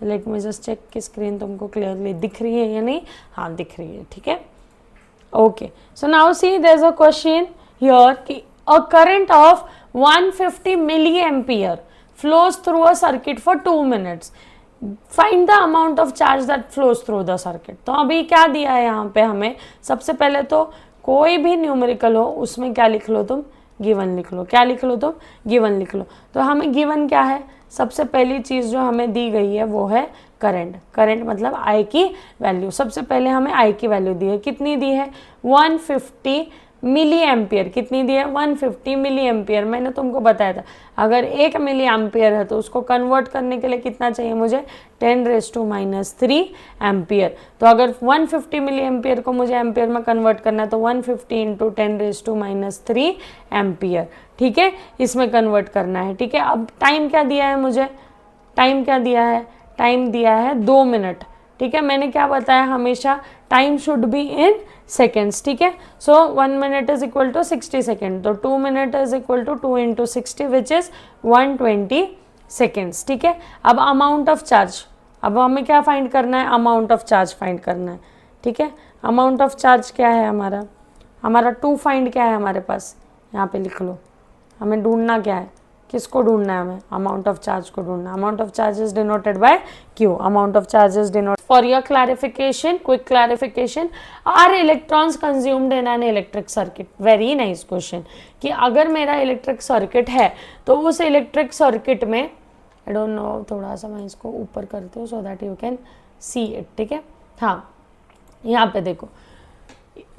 Let me just check कि स्क्रीन तुमको क्लियरली दिख रही है या नहीं। हाँ, दिख रही है, ठीक है, okay. So now see there is a question here कि a current of 150 milliampere flows through a circuit for 2 minutes. Find the amount of charge that flows through the circuit. तो अभी क्या दिया है यहाँ पे हमें, सबसे पहले तो कोई भी न्यूमेरिकल हो उसमें क्या लिख लो तुम, गिवन लिख लो। क्या लिख लो तुम, गिवन लिख लो। तो हमें गिवन क्या है, सबसे पहली चीज़ जो हमें दी गई है वो है करंट। करंट मतलब आई की वैल्यू। सबसे पहले हमें आई की वैल्यू दी है, कितनी दी है, 150 मिली एम्पियर। कितनी दी है, 150 मिली एम्पियर। मैंने तुमको बताया था अगर 1 मिली एम्पियर है तो उसको कन्वर्ट करने के लिए कितना चाहिए मुझे, 10⁻³ एम्पियर। तो अगर 150 मिली एम्पियर को मुझे एम्पियर में कन्वर्ट करना है तो 150 इंटू 10⁻³ एम्पियर, ठीक है, इसमें कन्वर्ट करना है, ठीक है। अब टाइम क्या दिया है मुझे, टाइम क्या दिया है, टाइम दिया है 2 मिनट, ठीक है। मैंने क्या बताया, हमेशा time should be in seconds, ठीक है। So 1 minute is equal to 60 second, तो 2 minute is equal to 2 into 60 which is 120 seconds, ठीक है। अब अमाउंट ऑफ चार्ज, अब हमें क्या फाइंड करना है, अमाउंट ऑफ चार्ज फाइंड करना है, ठीक है। अमाउंट ऑफ चार्ज क्या है हमारा, हमारा 2 फाइंड क्या है हमारे पास, यहाँ पे लिख लो। हमें ढूंढना क्या है, किसको ढूंढना है हमें, अमाउंट ऑफ चार्ज को ढूंढना। Amount of charge is denoted by Q. Amount of charge is denoted, for your clarification, quick clarification, are electrons consumed in an electric circuit. Very nice question, कि अगर मेरा इलेक्ट्रिक सर्किट है तो उस electric circuit में, आई don't no, थोड़ा सा मैं इसको ऊपर करती हूँ so that you can see it, ठीक है। हाँ, यहाँ पे देखो,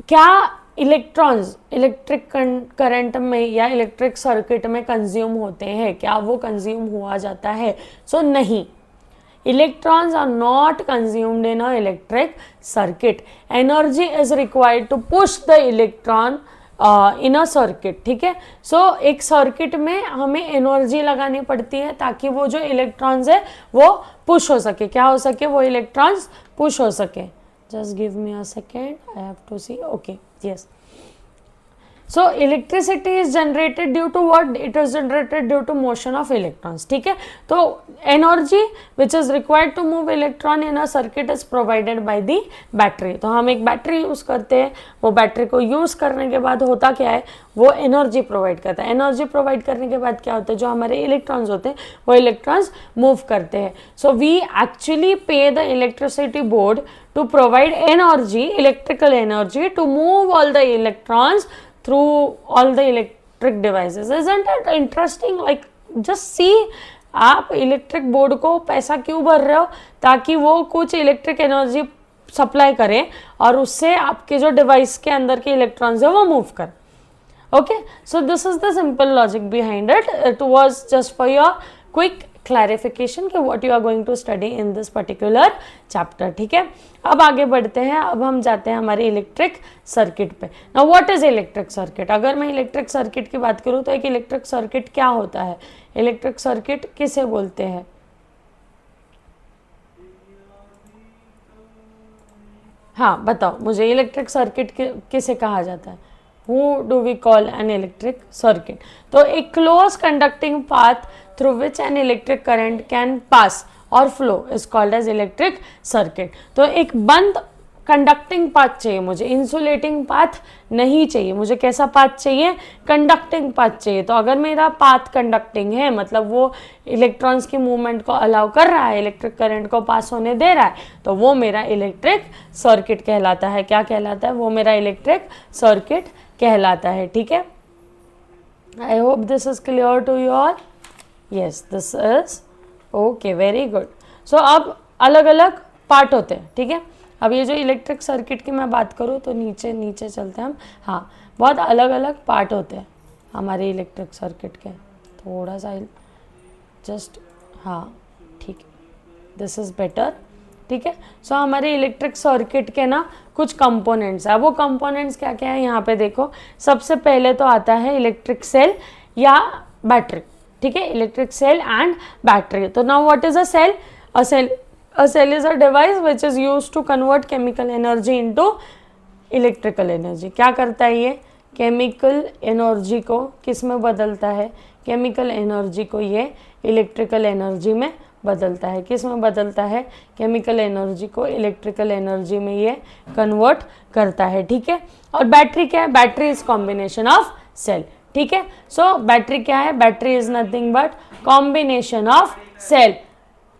क्या इलेक्ट्रॉन्स इलेक्ट्रिक करंट में या इलेक्ट्रिक सर्किट में कंज्यूम होते हैं, क्या वो कंज्यूम हुआ जाता है, सो नहीं, electrons are not consumed in a electric circuit. Energy is required to push the electron in a circuit, ठीक है। सो एक सर्किट में हमें एनर्जी लगानी पड़ती है ताकि वो जो इलेक्ट्रॉन्स है वो पुश हो सके, क्या हो सके, वो इलेक्ट्रॉन्स पुश हो सके। just give me a second, I have to see, okay, yes. So electricity is generated due to what, it is generated due to motion of electrons, ठीक है। तो energy which is required to move electron in a circuit is provided by the battery। तो हम एक battery use करते हैं, वो battery को यूज़ करने के बाद होता क्या है, वो एनर्जी प्रोवाइड करता है। एनर्जी प्रोवाइड करने के बाद क्या होता है, जो हमारे इलेक्ट्रॉन्स होते हैं वो इलेक्ट्रॉन्स मूव करते हैं। सो वी एक्चुअली पे the electricity board to provide energy, electrical energy, to move all the electrons through all the electric devices. Isn't it interesting? Like just see, आप इलेक्ट्रिक बोर्ड को पैसा क्यों भर रहे हो, ताकि वो कुछ इलेक्ट्रिक एनर्जी सप्लाई करें और उससे आपके जो डिवाइस के अंदर के इलेक्ट्रॉन्स है वो मूव कर। Okay, so this is the simple logic behind it. It was just for your quick clarification कि what you are going to study in this particular chapter, ठीक है। अब आगे बढ़ते हैं, अब हम जाते हैं हमारे इलेक्ट्रिक सर्किट पे। Now what is electric circuit. अगर मैं इलेक्ट्रिक सर्किट की बात करूं तो एक इलेक्ट्रिक सर्किट क्या होता है, इलेक्ट्रिक सर्किट किसे बोलते हैं, हाँ बताओ मुझे, इलेक्ट्रिक सर्किट किसे कहा जाता है, who do we call an electric circuit। तो एक close conducting path through which an electric current can pass or flow is called as electric circuit। तो एक बंद कंडक्टिंग पाथ चाहिए मुझे, इंसुलेटिंग पाथ नहीं चाहिए मुझे। कैसा पाथ चाहिए, कंडक्टिंग पाथ चाहिए। तो अगर मेरा पाथ कंडक्टिंग है मतलब वो इलेक्ट्रॉन्स की मूवमेंट को अलाउ कर रहा है, इलेक्ट्रिक करंट को पास होने दे रहा है, तो वो मेरा इलेक्ट्रिक सर्किट कहलाता है। क्या कहलाता है, वो मेरा इलेक्ट्रिक सर्किट कहलाता है, ठीक है। I hope this is clear to you all. Yes, this is okay, very good. So अब अलग अलग पार्ट होते हैं, ठीक है। अब ये जो इलेक्ट्रिक सर्किट की मैं बात करूँ तो नीचे नीचे चलते हैं हम। हाँ, बहुत अलग अलग पार्ट होते हैं हमारे इलेक्ट्रिक सर्किट के। थोड़ा सा जस्ट, हाँ ठीक है, दिस इज़ बेटर, ठीक है। सो हमारे इलेक्ट्रिक सर्किट के ना कुछ कंपोनेंट्स है। वो कंपोनेंट्स क्या क्या है यहाँ पे देखो। सबसे पहले तो आता है इलेक्ट्रिक सेल या बैटरी, ठीक है, इलेक्ट्रिक सेल एंड बैटरी। तो now what is a cell, a cell is a device which is used to convert chemical energy into electrical energy। क्या करता है ये, केमिकल एनर्जी को किस में बदलता है, केमिकल एनर्जी को ये इलेक्ट्रिकल एनर्जी में बदलता है। किस में बदलता है, केमिकल एनर्जी को इलेक्ट्रिकल एनर्जी में ये कन्वर्ट करता है, ठीक है। और बैटरी क्या है, battery is combination of cell, ठीक है। सो बैटरी क्या है, battery is nothing but combination of cell,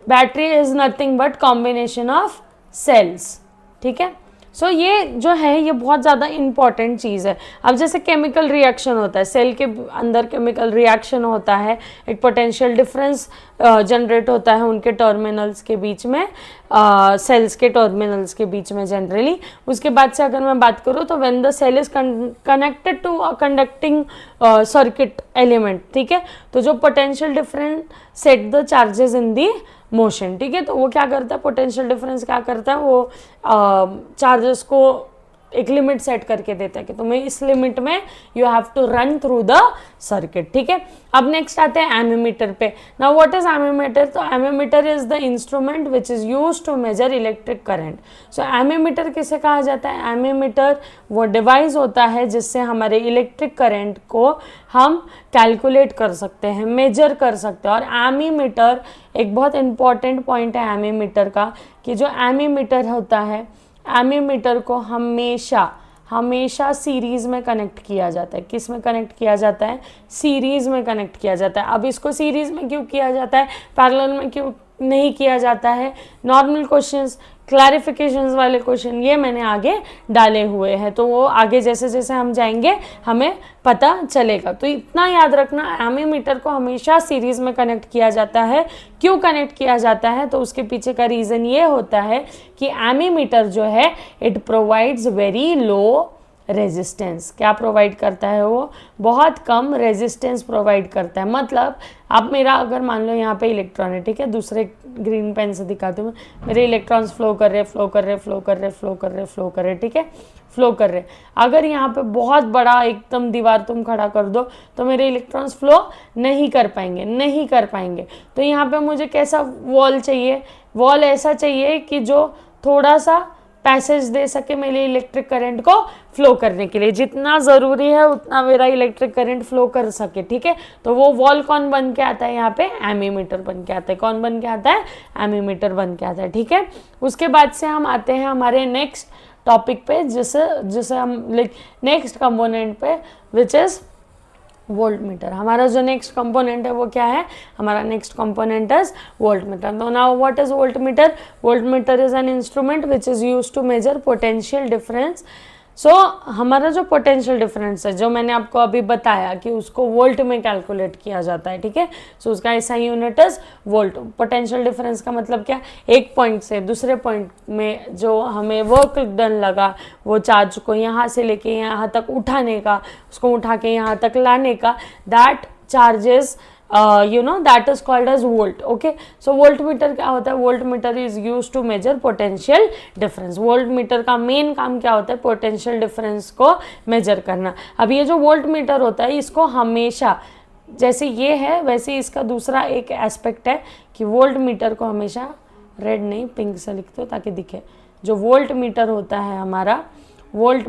battery is nothing but combination of cells, ठीक है। सो ये जो है ये बहुत ज़्यादा इंपॉर्टेंट चीज़ है। अब जैसे केमिकल रिएक्शन होता है, सेल के अंदर केमिकल रिएक्शन होता है, एक पोटेंशियल डिफरेंस जनरेट होता है उनके टर्मिनल्स के बीच में, सेल्स के टर्मिनल्स के बीच में जनरली। उसके बाद से अगर मैं बात करूँ तो when the cell is connected to a conducting circuit element, ठीक है, तो जो potential difference set the charges in the motion, ठीक है, तो वो क्या करता है, पोटेंशियल डिफरेंस क्या करता है, वो चार्जेस को एक लिमिट सेट करके देता है कि तुम्हें इस लिमिट में you have to run through the circuit, ठीक है। अब नेक्स्ट आते हैं एमीमीटर पे। नाउ व्हाट इज एमीमीटर, तो ammeter is the instrument which is used to measure electric current. So ammeter किसे कहा जाता है, एमीमीटर वो डिवाइस होता है जिससे हमारे इलेक्ट्रिक करंट को हम कैलकुलेट कर सकते हैं, मेजर कर सकते हैं। और एमीमीटर एक बहुत इंपॉर्टेंट पॉइंट है एमीमीटर का, कि जो एमीमीटर होता है, एमीमीटर को हमेशा सीरीज में कनेक्ट किया जाता है। किस में कनेक्ट किया जाता है, सीरीज में कनेक्ट किया जाता है। अब इसको सीरीज में क्यों किया जाता है, पैरेलल में क्यों नहीं किया जाता है, नॉर्मल क्वेश्चंस, क्लैरिफिकेशंस वाले क्वेश्चन ये मैंने आगे डाले हुए हैं, तो वो आगे जैसे जैसे हम जाएंगे हमें पता चलेगा। तो इतना याद रखना, एमीमीटर को हमेशा सीरीज में कनेक्ट किया जाता है। क्यों कनेक्ट किया जाता है, तो उसके पीछे का रीज़न ये होता है कि एमीमीटर जो है it provides very low resistance. क्या प्रोवाइड करता है, वो बहुत कम रेजिस्टेंस प्रोवाइड करता है। मतलब आप मेरा अगर मान लो यहाँ पे इलेक्ट्रॉन है, ठीक है, दूसरे ग्रीन पेन से दिखाती हूँ, मेरे इलेक्ट्रॉन्स फ्लो कर रहे, ठीक है, फ्लो कर रहे। अगर यहाँ पे बहुत बड़ा एकदम दीवार तुम खड़ा कर दो तो मेरे इलेक्ट्रॉन्स फ्लो नहीं कर पाएंगे। तो यहाँ पे मुझे कैसा वॉल चाहिए, वॉल ऐसा चाहिए कि जो थोड़ा सा पैसेज दे सके मेरे इलेक्ट्रिक करंट को फ्लो करने के लिए, जितना ज़रूरी है उतना मेरा इलेक्ट्रिक करंट फ्लो कर सके, ठीक है। तो वो वॉल कौन बन के आता है, यहाँ पे एमीमीटर बन के आता है। कौन बन के आता है, एमीमीटर बन के आता है, ठीक है। उसके बाद से हम आते हैं हमारे नेक्स्ट टॉपिक पे, जिसे हम नेक्स्ट कंपोनेंट पे, विच इज़ वोल्ट मीटर। हमारा जो नेक्स्ट कंपोनेंट है वो क्या है, हमारा next component is voltmeter. तो now what is voltmeter, voltmeter is an instrument which is used to measure potential difference. So हमारा जो पोटेंशियल डिफरेंस है, जो मैंने आपको अभी बताया कि उसको वोल्ट में कैलकुलेट किया जाता है, ठीक है। सो उसका ऐसा unit is volt. Potential difference का मतलब क्या, एक पॉइंट से दूसरे पॉइंट में जो हमें वर्क डन लगा, वो चार्ज को यहाँ से लेके यहाँ तक उठाने का, उसको उठा के यहाँ तक लाने का, that charges that is called as volt, okay। so voltmeter क्या होता है, voltmeter is use to measure potential difference. Voltmeter का मेन काम क्या होता है, पोटेंशियल डिफरेंस को मेजर करना। अब ये जो वोल्ट मीटर होता है, इसको हमेशा, जैसे ये है वैसे इसका दूसरा एक एस्पेक्ट है कि वोल्ट मीटर को हमेशा रेड नहीं पिंक से लिखते हो ताकि दिखे। जो वोल्ट मीटर होता है हमारा, volt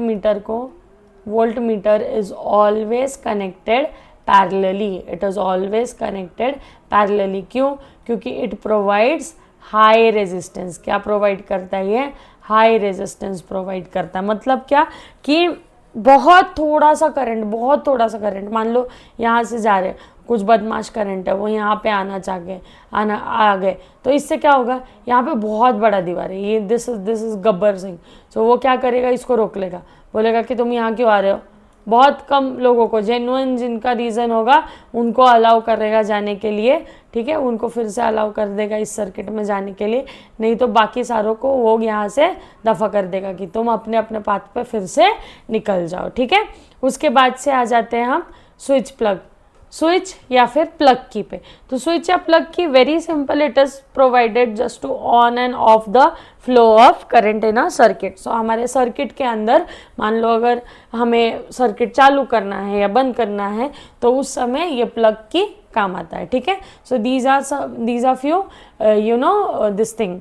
meter is always connected parallelly, it is always connected parallelly. क्यों, क्योंकि इट प्रोवाइड्स हाई रेजिस्टेंस। क्या प्रोवाइड करता है ये, हाई रेजिस्टेंस प्रोवाइड करता है। मतलब क्या कि बहुत थोड़ा सा करंट, मान लो यहाँ से जा रहे, कुछ बदमाश करंट है, वो यहाँ पे आ गए, तो इससे क्या होगा, यहाँ पे बहुत बड़ा दीवार है, ये दिस इज गब्बर सिंह। सो वो क्या करेगा, इसको रोक लेगा, बोलेगा कि तुम यहाँ क्यों आ रहे हो। बहुत कम लोगों को, जेन्युइन जिनका रीज़न होगा उनको अलाउ करेगा जाने के लिए, ठीक है, उनको फिर से अलाउ कर देगा इस सर्किट में जाने के लिए, नहीं तो बाकी सारों को वो यहाँ से दफ़ा कर देगा कि तुम अपने अपने पाथ पे फिर से निकल जाओ, ठीक है। उसके बाद से आ जाते हैं हम स्विच या फिर प्लग की पे। तो स्विच या प्लग की, very simple, it is provided just to on and off the flow of current in a circuit. So हमारे सर्किट के अंदर मान लो अगर हमें सर्किट चालू करना है या बंद करना है तो उस समय ये प्लग की काम आता है, ठीक है। So these are few this thing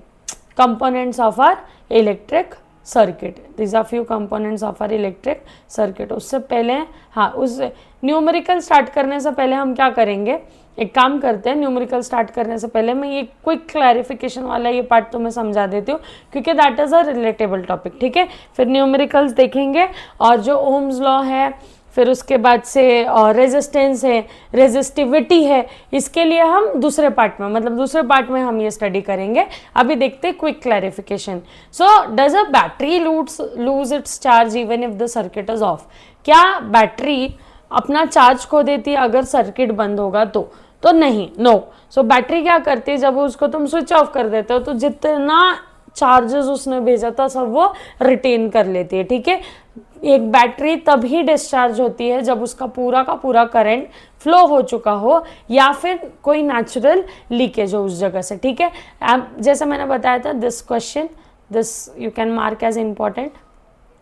components of our electric circuit, this are few components of our electric circuit. उससे पहले उस न्यूमेरिकल स्टार्ट करने से पहले हम क्या करेंगे, एक काम करते हैं, न्यूमेरिकल स्टार्ट करने से पहले मैं ये क्विक क्लैरिफिकेशन वाला ये पार्ट तो मैं समझा देती हूँ क्योंकि that is a relatable topic, ठीक है। फिर न्यूमेरिकल्स देखेंगे और जो ओम्स लॉ है फिर उसके बाद से रेजिस्टेंस है, रेजिस्टिविटी है, इसके लिए हम दूसरे पार्ट में, मतलब दूसरे पार्ट में हम ये स्टडी करेंगे। अभी देखते हैं quick clarification. So does a battery lose its charge even if the circuit is of? क्या बैटरी अपना चार्ज खो देती है अगर सर्किट बंद होगा तो नहीं, नो। सो बैटरी क्या करती है, जब उसको तुम स्विच ऑफ कर देते हो तो जितना चार्जेस उसने भेजा था सब वो रिटेन कर लेती है, ठीक है। एक बैटरी तभी डिस्चार्ज होती है जब उसका पूरा का पूरा करंट फ्लो हो चुका हो या फिर कोई नेचुरल लीकेज हो उस जगह से, ठीक है। अब जैसे मैंने बताया था, this question, this you can mark as important,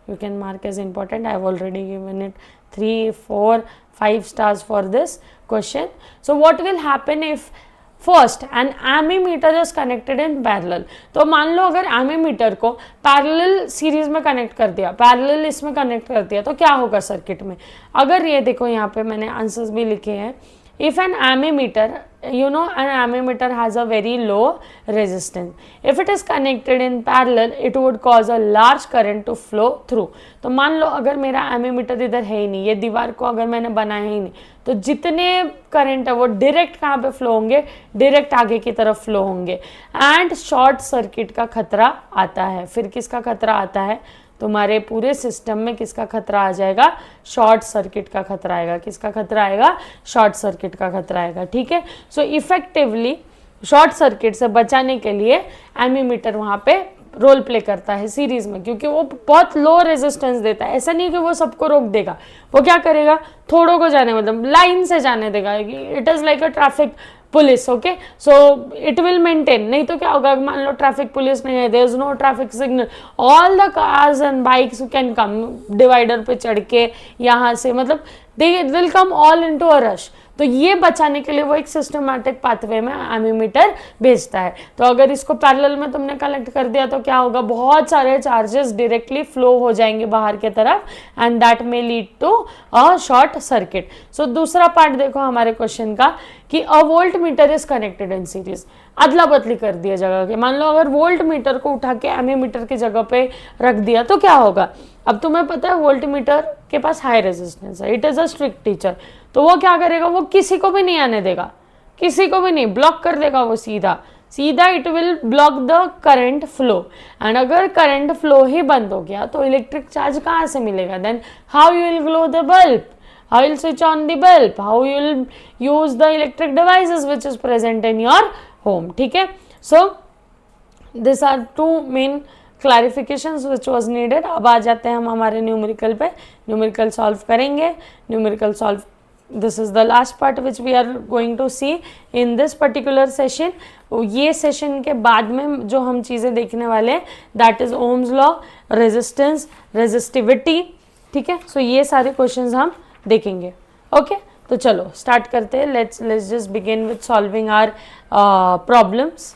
you can mark as important. I have already given it 3, 4, 5 stars for this question. So what will happen if first an ammeter is connected in parallel? तो मान लो अगर ammeter को parallel series में connect कर दिया, parallel इसमें connect कर दिया, तो क्या होगा सर्किट में? अगर ये देखो यहाँ पे मैंने आंसर्स भी लिखे हैं। If an ammeter, you know, an ammeter has a very low resistance. If it is connected in parallel, it would cause a large current to flow through. तो मान लो अगर मेरा ammeter इधर है ही नहीं, ये दीवार को अगर मैंने बनाया ही नहीं, तो जितने करंट है वो डायरेक्ट कहाँ पे फ्लो होंगे? डायरेक्ट आगे की तरफ फ्लो होंगे। एंड शॉर्ट सर्किट का खतरा आता है। फिर किसका खतरा आता है? तुम्हारे पूरे सिस्टम में किसका खतरा आ जाएगा? शॉर्ट सर्किट का खतरा आएगा। किसका खतरा आएगा? शॉर्ट सर्किट का खतरा आएगा, ठीक है। सो इफेक्टिवली शॉर्ट सर्किट से बचाने के लिए एमीमीटर वहाँ पे रोल प्ले करता है सीरीज में, क्योंकि वो बहुत लो रेजिस्टेंस देता है। ऐसा नहीं कि वो सबको रोक देगा, वो क्या करेगा? थोड़ों को जाने, मतलब लाइन से जाने देगा। It is like a traffic police, okay. So it will maintain. नहीं तो क्या होगा, मान लो ट्रैफिक पुलिस नहीं है, there is no traffic signal, all the cars and bikes can come divider पे चढ़ के यहाँ से, मतलब they will come all into a rush. तो ये बचाने के लिए वो एक सिस्टमैटिक पाथवे में एमीमीटर भेजता है। तो अगर इसको पैरेलल में तुमने कलेक्ट कर दिया तो क्या होगा? बहुत सारे चार्जेस डायरेक्टली फ्लो हो जाएंगे बाहर की तरफ, and that may lead to a short circuit. So दूसरा पार्ट देखो हमारे क्वेश्चन का, कि a voltmeter is connected in series. अदला बदली कर दिया जगह के। मान लो अगर वोल्ट मीटर को उठा के एमीमीटर की जगह पे रख दिया तो क्या होगा? अब तुम्हें पता है वोल्ट मीटर के पास हाई रेजिस्टेंस है, it is a strict teacher. तो वो क्या करेगा? वो किसी को भी नहीं आने देगा, किसी को भी नहीं, ब्लॉक कर देगा वो सीधा सीधा। It will block the current flow, and अगर करंट फ्लो ही बंद हो गया तो इलेक्ट्रिक चार्ज कहाँ से मिलेगा? Then how you will glow the bulb, how you'll switch on the bulb, how you'll use the electric devices which is present in your home, ठीक है। So these are two main clarifications which was needed। अब आ जाते हैं हम हमारे numerical पे, numerical solve करेंगे। Numerical solve, this is the last part which we are going to see in this particular session। ये सेशन के बाद में जो हम चीज़ें देखने वाले हैं, that is Ohm's law, resistance, resistivity, ठीक है। सो ये सारे क्वेश्चंस हम देखेंगे, ओके। तो चलो स्टार्ट करते हैं। Let's just begin with solving our problems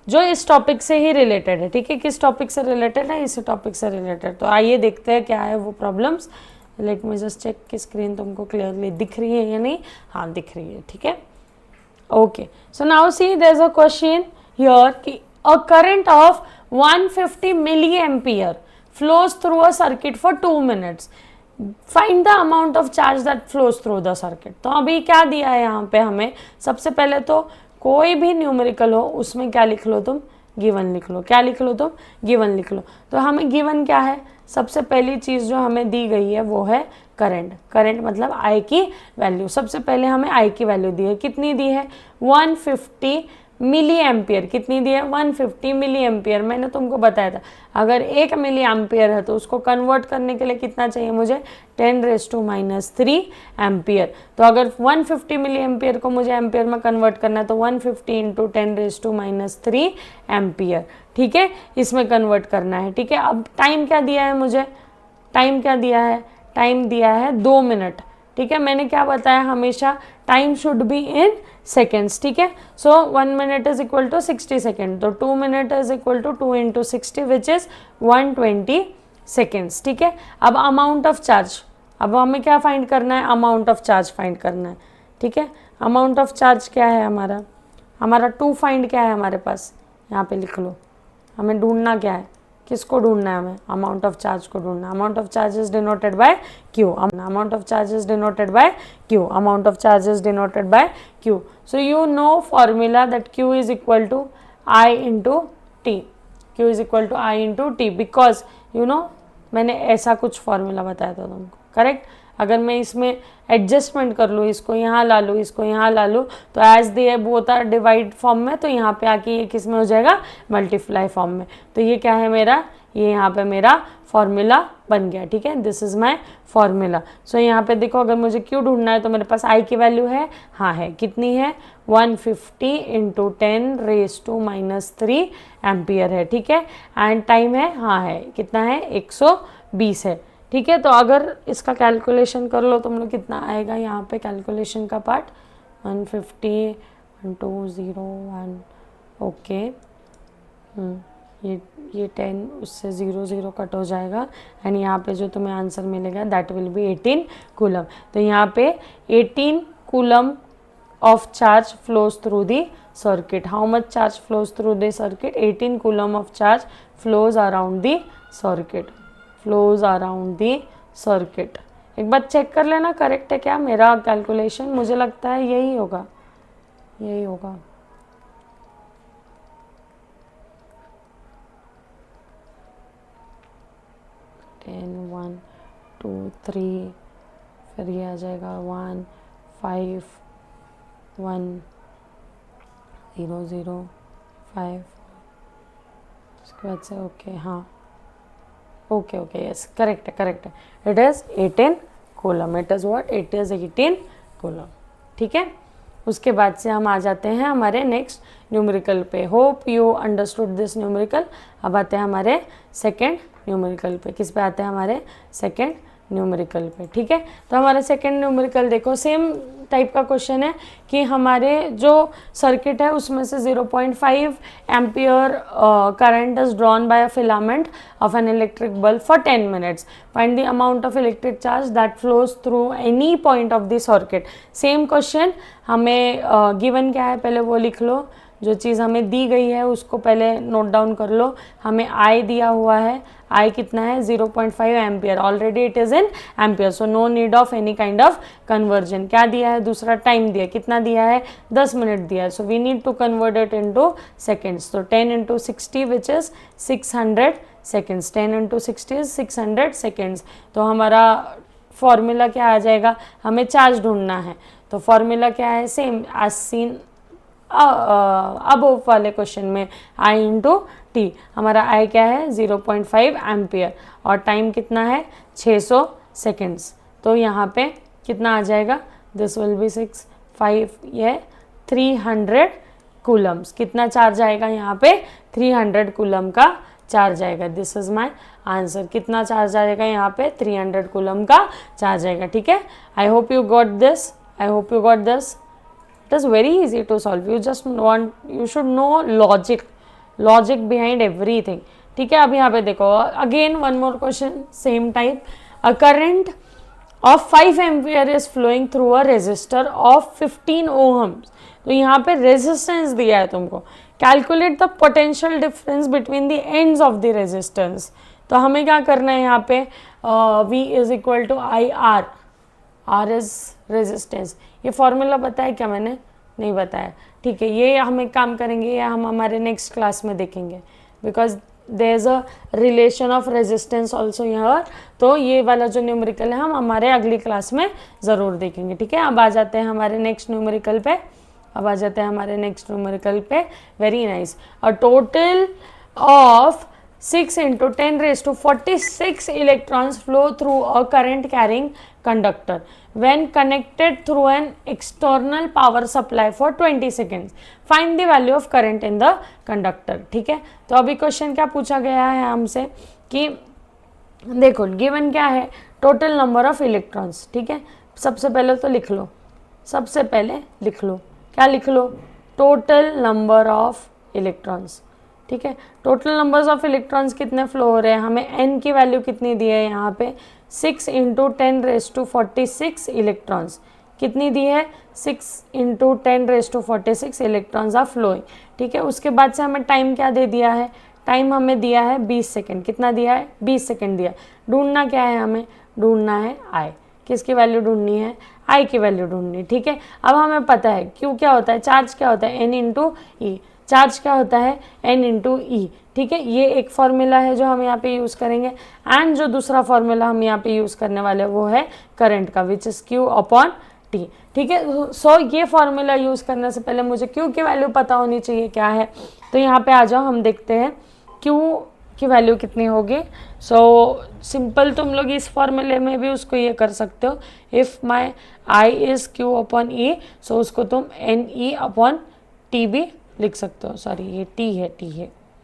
जो इस टॉपिक से ही रिलेटेड है, ठीक है। किस टॉपिक से रिलेटेड है? इस टॉपिक से रिलेटेड। तो आइए देखते हैं क्या है वो problems. Let me just check कि स्क्रीन तुमको क्लियरली दिख रही है या नहीं। हाँ, दिख रही है, ठीक है, okay. So now see there is a question here कि a current of 150 milliampere flows through a circuit for 2 minutes. Find the amount of charge that flows through the circuit। तो अभी क्या दिया है यहाँ पे हमें? सबसे पहले तो कोई भी न्यूमेरिकल हो उसमें क्या लिख लो तुम? गिवन लिख लो। क्या लिख लो तुम? गिवन लिख लो। तो हमें गिवन क्या है? सबसे पहली चीज़ जो हमें दी गई है वो है करंट। करंट मतलब आई की वैल्यू। सबसे पहले हमें आई की वैल्यू दी है। कितनी दी है? 150 मिली एम्पियर। कितनी दी है? 150 मिली एम्पियर। मैंने तुमको बताया था अगर 1 मिली एम्पियर है तो उसको कन्वर्ट करने के लिए कितना चाहिए मुझे? 10⁻³ एम्पियर। तो अगर 150 मिली एम्पियर को मुझे एम्पियर में कन्वर्ट करना है तो 150 × 10⁻³ एम्पियर, ठीक है, इसमें कन्वर्ट करना है, ठीक है। अब टाइम क्या दिया है मुझे? टाइम क्या दिया है? टाइम दिया है 2 मिनट, ठीक है। मैंने क्या बताया? हमेशा time should be in seconds, ठीक है। So 1 minute is equal to 60 second, तो 2 minute is equal to 2 × 60 which is 120 seconds, ठीक है। अब अमाउंट ऑफ चार्ज, अब हमें क्या फाइंड करना है? अमाउंट ऑफ चार्ज फाइंड करना है, ठीक है। अमाउंट ऑफ चार्ज क्या है हमारा? हमारा 2 फाइंड क्या है हमारे पास? यहाँ पे लिख लो। हमें ढूंढना क्या है? किसको ढूंढना है हमें, अमाउंट ऑफ चार्ज को ढूंढना है। Amount of charge is denoted by Q, amount of charge is denoted by Q, amount of charge is denoted by Q. So you know formula that Q is equal to I into T, Q is equal to I into T, because you know मैंने ऐसा कुछ formula बताया था तुमको, correct. अगर मैं इसमें adjustment कर लूँ, इसको यहाँ ला लूँ, इसको यहाँ ला लूँ, तो as they both are divide form में, तो यहाँ पे आके ये किस में हो जाएगा, मल्टीप्लाई फॉर्म में। तो ये क्या है मेरा, ये यहाँ पे मेरा फॉर्मूला बन गया, ठीक है। This is my formula. So यहाँ पे देखो, अगर मुझे क्यू ढूंढना है तो मेरे पास आई की वैल्यू है, हाँ है, कितनी है, 150 इंटू 10⁻³ एम्पियर है, ठीक है। एंड टाइम है, हाँ है, कितना है, 120 है, ठीक है। तो अगर इसका कैलकुलेशन कर लो तुम लोग, कितना आएगा यहाँ पे कैलकुलेशन का पार्ट, 150 1 2 0 1, ओके। ये 10 उससे 0 0 कट हो जाएगा, एंड यहाँ पे जो तुम्हें आंसर मिलेगा दैट विल बी 18 कूलम। तो यहाँ पे 18 coulomb of charge flows through the circuit. How much charge flows through the circuit? 18 coulomb of charge flows around the circuit, flows around the circuit. एक बार check कर लेना correct है क्या मेरा calculation, मुझे लगता है यही होगा, यही होगा। टेन 1 2 3, फिर ये आ जाएगा 1 5 1 0 0 5, उसके बाद से ओके, हाँ ओके ओके, यस करेक्ट है, करेक्ट है, it is 18 coulomb, it is what, it is 18 coulomb, ठीक है। उसके बाद से हम आ जाते हैं हमारे नेक्स्ट न्यूमेरिकल पे। Hope you understood this numerical. अब आते हैं हमारे सेकेंड न्यूमेरिकल पे। किस पे आते हैं, हमारे सेकेंड न्यूमेरिकल पे, ठीक है। तो हमारा सेकेंड न्यूमेरिकल देखो, सेम टाइप का क्वेश्चन है कि हमारे जो सर्किट है उसमें से 0.5 ampere current is drawn by a filament of an electric bulb for 10 minutes, find the amount of electric charge that flows through any point of the circuit. Same question, हमें given क्या है पहले वो लिख लो, जो चीज़ हमें दी गई है उसको पहले नोट डाउन कर लो। हमें आई दिया हुआ है, आई कितना है, 0.5 ampere, already it is in ampere, so no need of any kind of conversion. क्या दिया है, दूसरा टाइम दिया, कितना दिया है, 10 मिनट दिया है, so we need to convert it into seconds. तो 10 into 60 which is 600 seconds, 10 into 60 is 600 seconds. तो हमारा फॉर्मूला क्या आ जाएगा, हमें चार्ज ढूंढना है, तो फॉर्मूला क्या है, सेम एज सीन अब वाले क्वेश्चन में, आई इंटू टी। हमारा आई क्या है, 0.5 एम्पियर, और टाइम कितना है, 600 सेकेंड्स। तो यहाँ पे कितना आ जाएगा, दिस विल बी 6 5, ये 300 कूलम्स। कितना चार्ज आएगा यहाँ पे, 300 कूलम का चार्ज आएगा। This is my answer. कितना चार्ज आएगा यहाँ पे, 300 कूलम का चार्ज आएगा, ठीक है। I hope you got this, I hope you got this. It is very easy to solve. You should know logic behind everything. ठीक है। अब यहाँ पे देखो, again one more question, same type. A current of 5 ampere is flowing through a resistor of 15 ohms. तो यहाँ पे resistance दिया है तुमको, calculate the potential difference between the ends of the resistance. तो हमें क्या करना है यहाँ पे, V is equal to IR, R is resistance। ये फॉर्मूला बताया क्या मैंने, नहीं बताया, ठीक है। ये हम एक काम करेंगे, ये हम हमारे नेक्स्ट क्लास में देखेंगे, because there is a relation of resistance also यहाँ। तो ये वाला जो न्यूमेरिकल है हम हमारे अगली क्लास में ज़रूर देखेंगे, ठीक है। अब आ जाते हैं हमारे नेक्स्ट न्यूमेरिकल पे, अब आ जाते हैं हमारे नेक्स्ट न्यूमेरिकल पे। Very nice. A total of 6 into 10⁻46 electrons flow through a current carrying conductor when connected through an external power supply for 20 seconds. Find the value of current in the conductor. ठीक है। तो अभी question क्या पूछा गया है हमसे कि देखो गिवन क्या है, टोटल नंबर ऑफ इलेक्ट्रॉन्स, ठीक है। सबसे पहले तो लिख लो, सबसे पहले लिख लो, क्या लिख लो, टोटल नंबर ऑफ इलेक्ट्रॉन्स, ठीक है। टोटल नंबर्स ऑफ इलेक्ट्रॉन्स कितने फ्लो हो रहे हैं, हमें n की वैल्यू कितनी दी है यहाँ पे, 6 into 10⁻46 इलेक्ट्रॉन्स। कितनी दी है, 6 into 10⁻46 इलेक्ट्रॉन्स आर फ्लोइंग, ठीक है। उसके बाद से हमें टाइम क्या दे दिया है, टाइम हमें दिया है 20 सेकेंड, कितना दिया है 20 सेकेंड दिया। ढूंढना क्या है हमें, ढूंढना है आई, किसकी वैल्यू ढूंढनी है, आई की वैल्यू ढूंढनी है, ठीक है। अब हमें पता है क्यू क्या होता है, चार्ज क्या होता है, एन इंटू ई, चार्ज क्या होता है एन इंटू ई, ठीक है। ये एक फॉर्मूला है जो हम यहाँ पे यूज़ करेंगे, एंड जो दूसरा फॉर्मूला हम यहाँ पे यूज़ करने वाले हैं वो है करंट का, which is q upon T, ठीक है। सो ये फॉर्मूला यूज़ करने से पहले मुझे क्यू की वैल्यू पता होनी चाहिए क्या है, तो यहाँ पे आ जाओ, हम देखते हैं क्यू की वैल्यू कितनी होगी। सो सिंपल तुम लोग इस फॉर्मूले में भी उसको ये कर सकते हो, if my I is q upon e, so उसको तुम एन ई अपॉन टी भी लिख सकते हो। सॉरी ये टी है,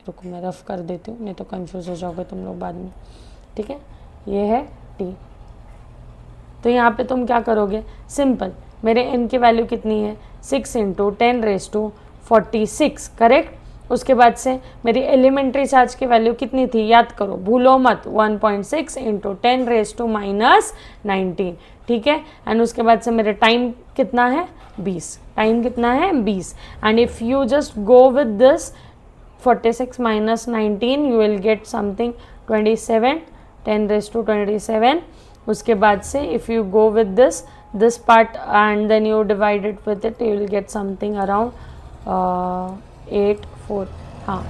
रुको मैं रफ कर देती हूँ, नहीं तो कंफ्यूज हो जाओगे तुम लोग बाद में, ठीक है। ये है टी, तो यहाँ पे तुम क्या करोगे, सिंपल, मेरे n की वैल्यू कितनी है 6 इंटू 10⁻46, करेक्ट। उसके बाद से मेरी एलिमेंट्री चार्ज की वैल्यू कितनी थी, याद करो, भूलो मत, 1.6 इंटू 10⁻19, ठीक है। एंड उसके बाद से मेरे टाइम कितना है 20, टाइम कितना है 20, and if you just go with this 46 minus 19 you will get something 27, 10⁻27। उसके बाद से if you go with this part and then you divide it with it, you will get something around 84, हाँ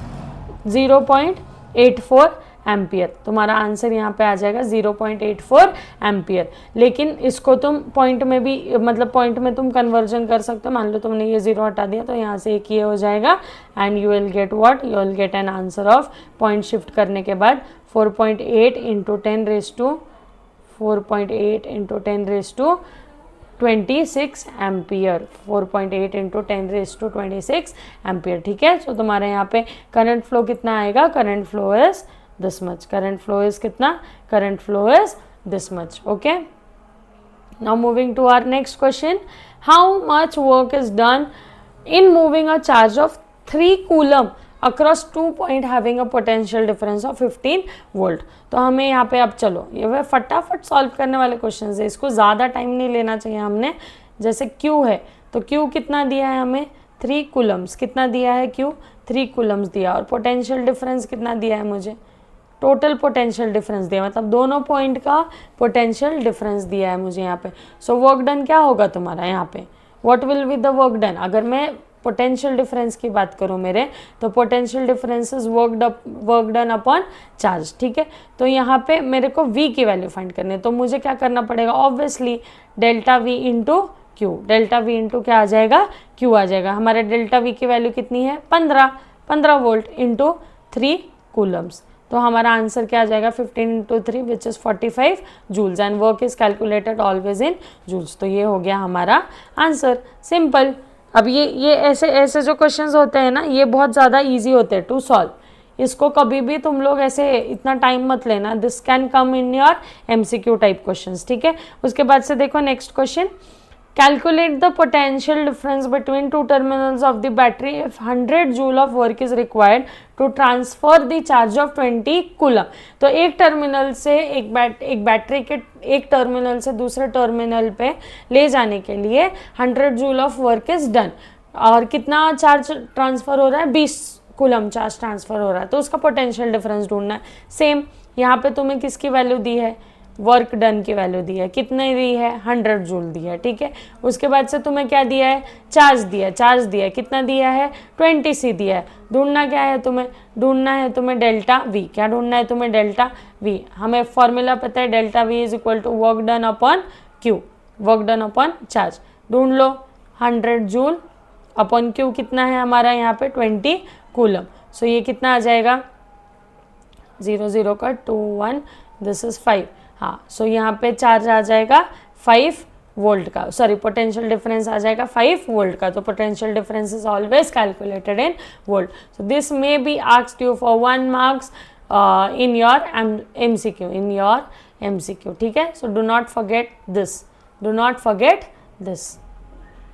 0.84 ampere. तुम्हारा answer यहाँ पे आ जाएगा 0.84 ampere. लेकिन इसको तुम पॉइंट में भी, मतलब पॉइंट में तुम कन्वर्जन कर सकते हो। मान लो तुमने ये 0 हटा दिया तो यहाँ से एक ये हो जाएगा, and you will get what, you will get an answer of, point shift करने के बाद 4.8 इंटू 10⁻26 एम्पियर, 4.8 इंटू 10⁻26 एम्पियर, ठीक है। सो तुम्हारे यहाँ पे करंट फ्लो कितना आएगा, current flow is this much, current flow is कितना, current flow is this much, okay. Now moving to our next question, how much work is done in moving a charge of 3 coulomb across 2 point having a potential difference of 15 volt. तो हमें यहाँ पे अब चलो, ये वह फटाफट solve करने वाले क्वेश्चन है, इसको ज़्यादा टाइम नहीं लेना चाहिए हमने। जैसे Q है तो Q कितना दिया है हमें 3 कूलम्स, कितना दिया है Q 3 कूलम्स दिया, और पोटेंशियल डिफरेंस कितना दिया है मुझे, टोटल पोटेंशियल डिफरेंस दिया, मतलब दोनों पॉइंट का पोटेंशियल डिफरेंस दिया है मुझे यहाँ पे। सो वर्क डन क्या होगा तुम्हारा यहाँ पे, what will be the work done. अगर मैं पोटेंशियल डिफरेंस की बात करूँ मेरे, तो potential difference is work done upon charge, ठीक है। तो यहाँ पे मेरे को V की वैल्यू फाइंड करनी है, तो मुझे क्या करना पड़ेगा, obviously delta V into Q, delta V into क्या आ जाएगा, Q आ जाएगा। हमारे डेल्टा V की वैल्यू कितनी है 15 वोल्ट इंटू 3 कूलम्स, तो हमारा आंसर क्या आ जाएगा 15 into 3 which is 45 joules, and work is calculated always in joules. तो ये हो गया हमारा आंसर, सिंपल। अब ये ऐसे जो क्वेश्चंस होते हैं ना, ये बहुत ज़्यादा इजी होते हैं टू सॉल्व, इसको कभी भी तुम लोग ऐसे इतना टाइम मत लेना, this can come in your MCQ type questions, ठीक है। उसके बाद से देखो next question, calculate the potential difference between 2 terminals of the battery if 100 joule of work is required to transfer the charge of 20 coulomb. तो एक terminal से एक बैटरी के एक टर्मिनल से दूसरे टर्मिनल पे ले जाने के लिए 100 joule of work is done, और कितना चार्ज ट्रांसफर हो रहा है 20 कूलम चार्ज ट्रांसफर हो रहा है, तो उसका पोटेंशियल डिफरेंस ढूंढना है। सेम यहाँ पे तुम्हें किसकी वैल्यू दी है, वर्क डन की वैल्यू दी है, कितने दी है 100 जूल दी है, ठीक है। उसके बाद से तुम्हें क्या दिया है, चार्ज दिया है, कितना दिया है 20C दिया है। ढूंढना क्या है तुम्हें, ढूंढना है तुम्हें डेल्टा V, क्या ढूंढना है तुम्हें डेल्टा V। हमें फॉर्मूला पता है delta V is equal to work done upon Q, work done upon charge. ढूंढ लो 100 जूल अपॉन Q कितना है हमारा यहाँ पे 20 कूलम। सो ये कितना आ जाएगा 0 0 का 2 1, दिस इज 5, हाँ। सो यहाँ पे चार्ज आ जाएगा 5 वोल्ट का, सॉरी पोटेंशियल डिफरेंस आ जाएगा 5 वोल्ट का। तो potential difference is always calculated in volt. So this may be asked you for 1 marks in your MCQ, ठीक है। So do not forget this,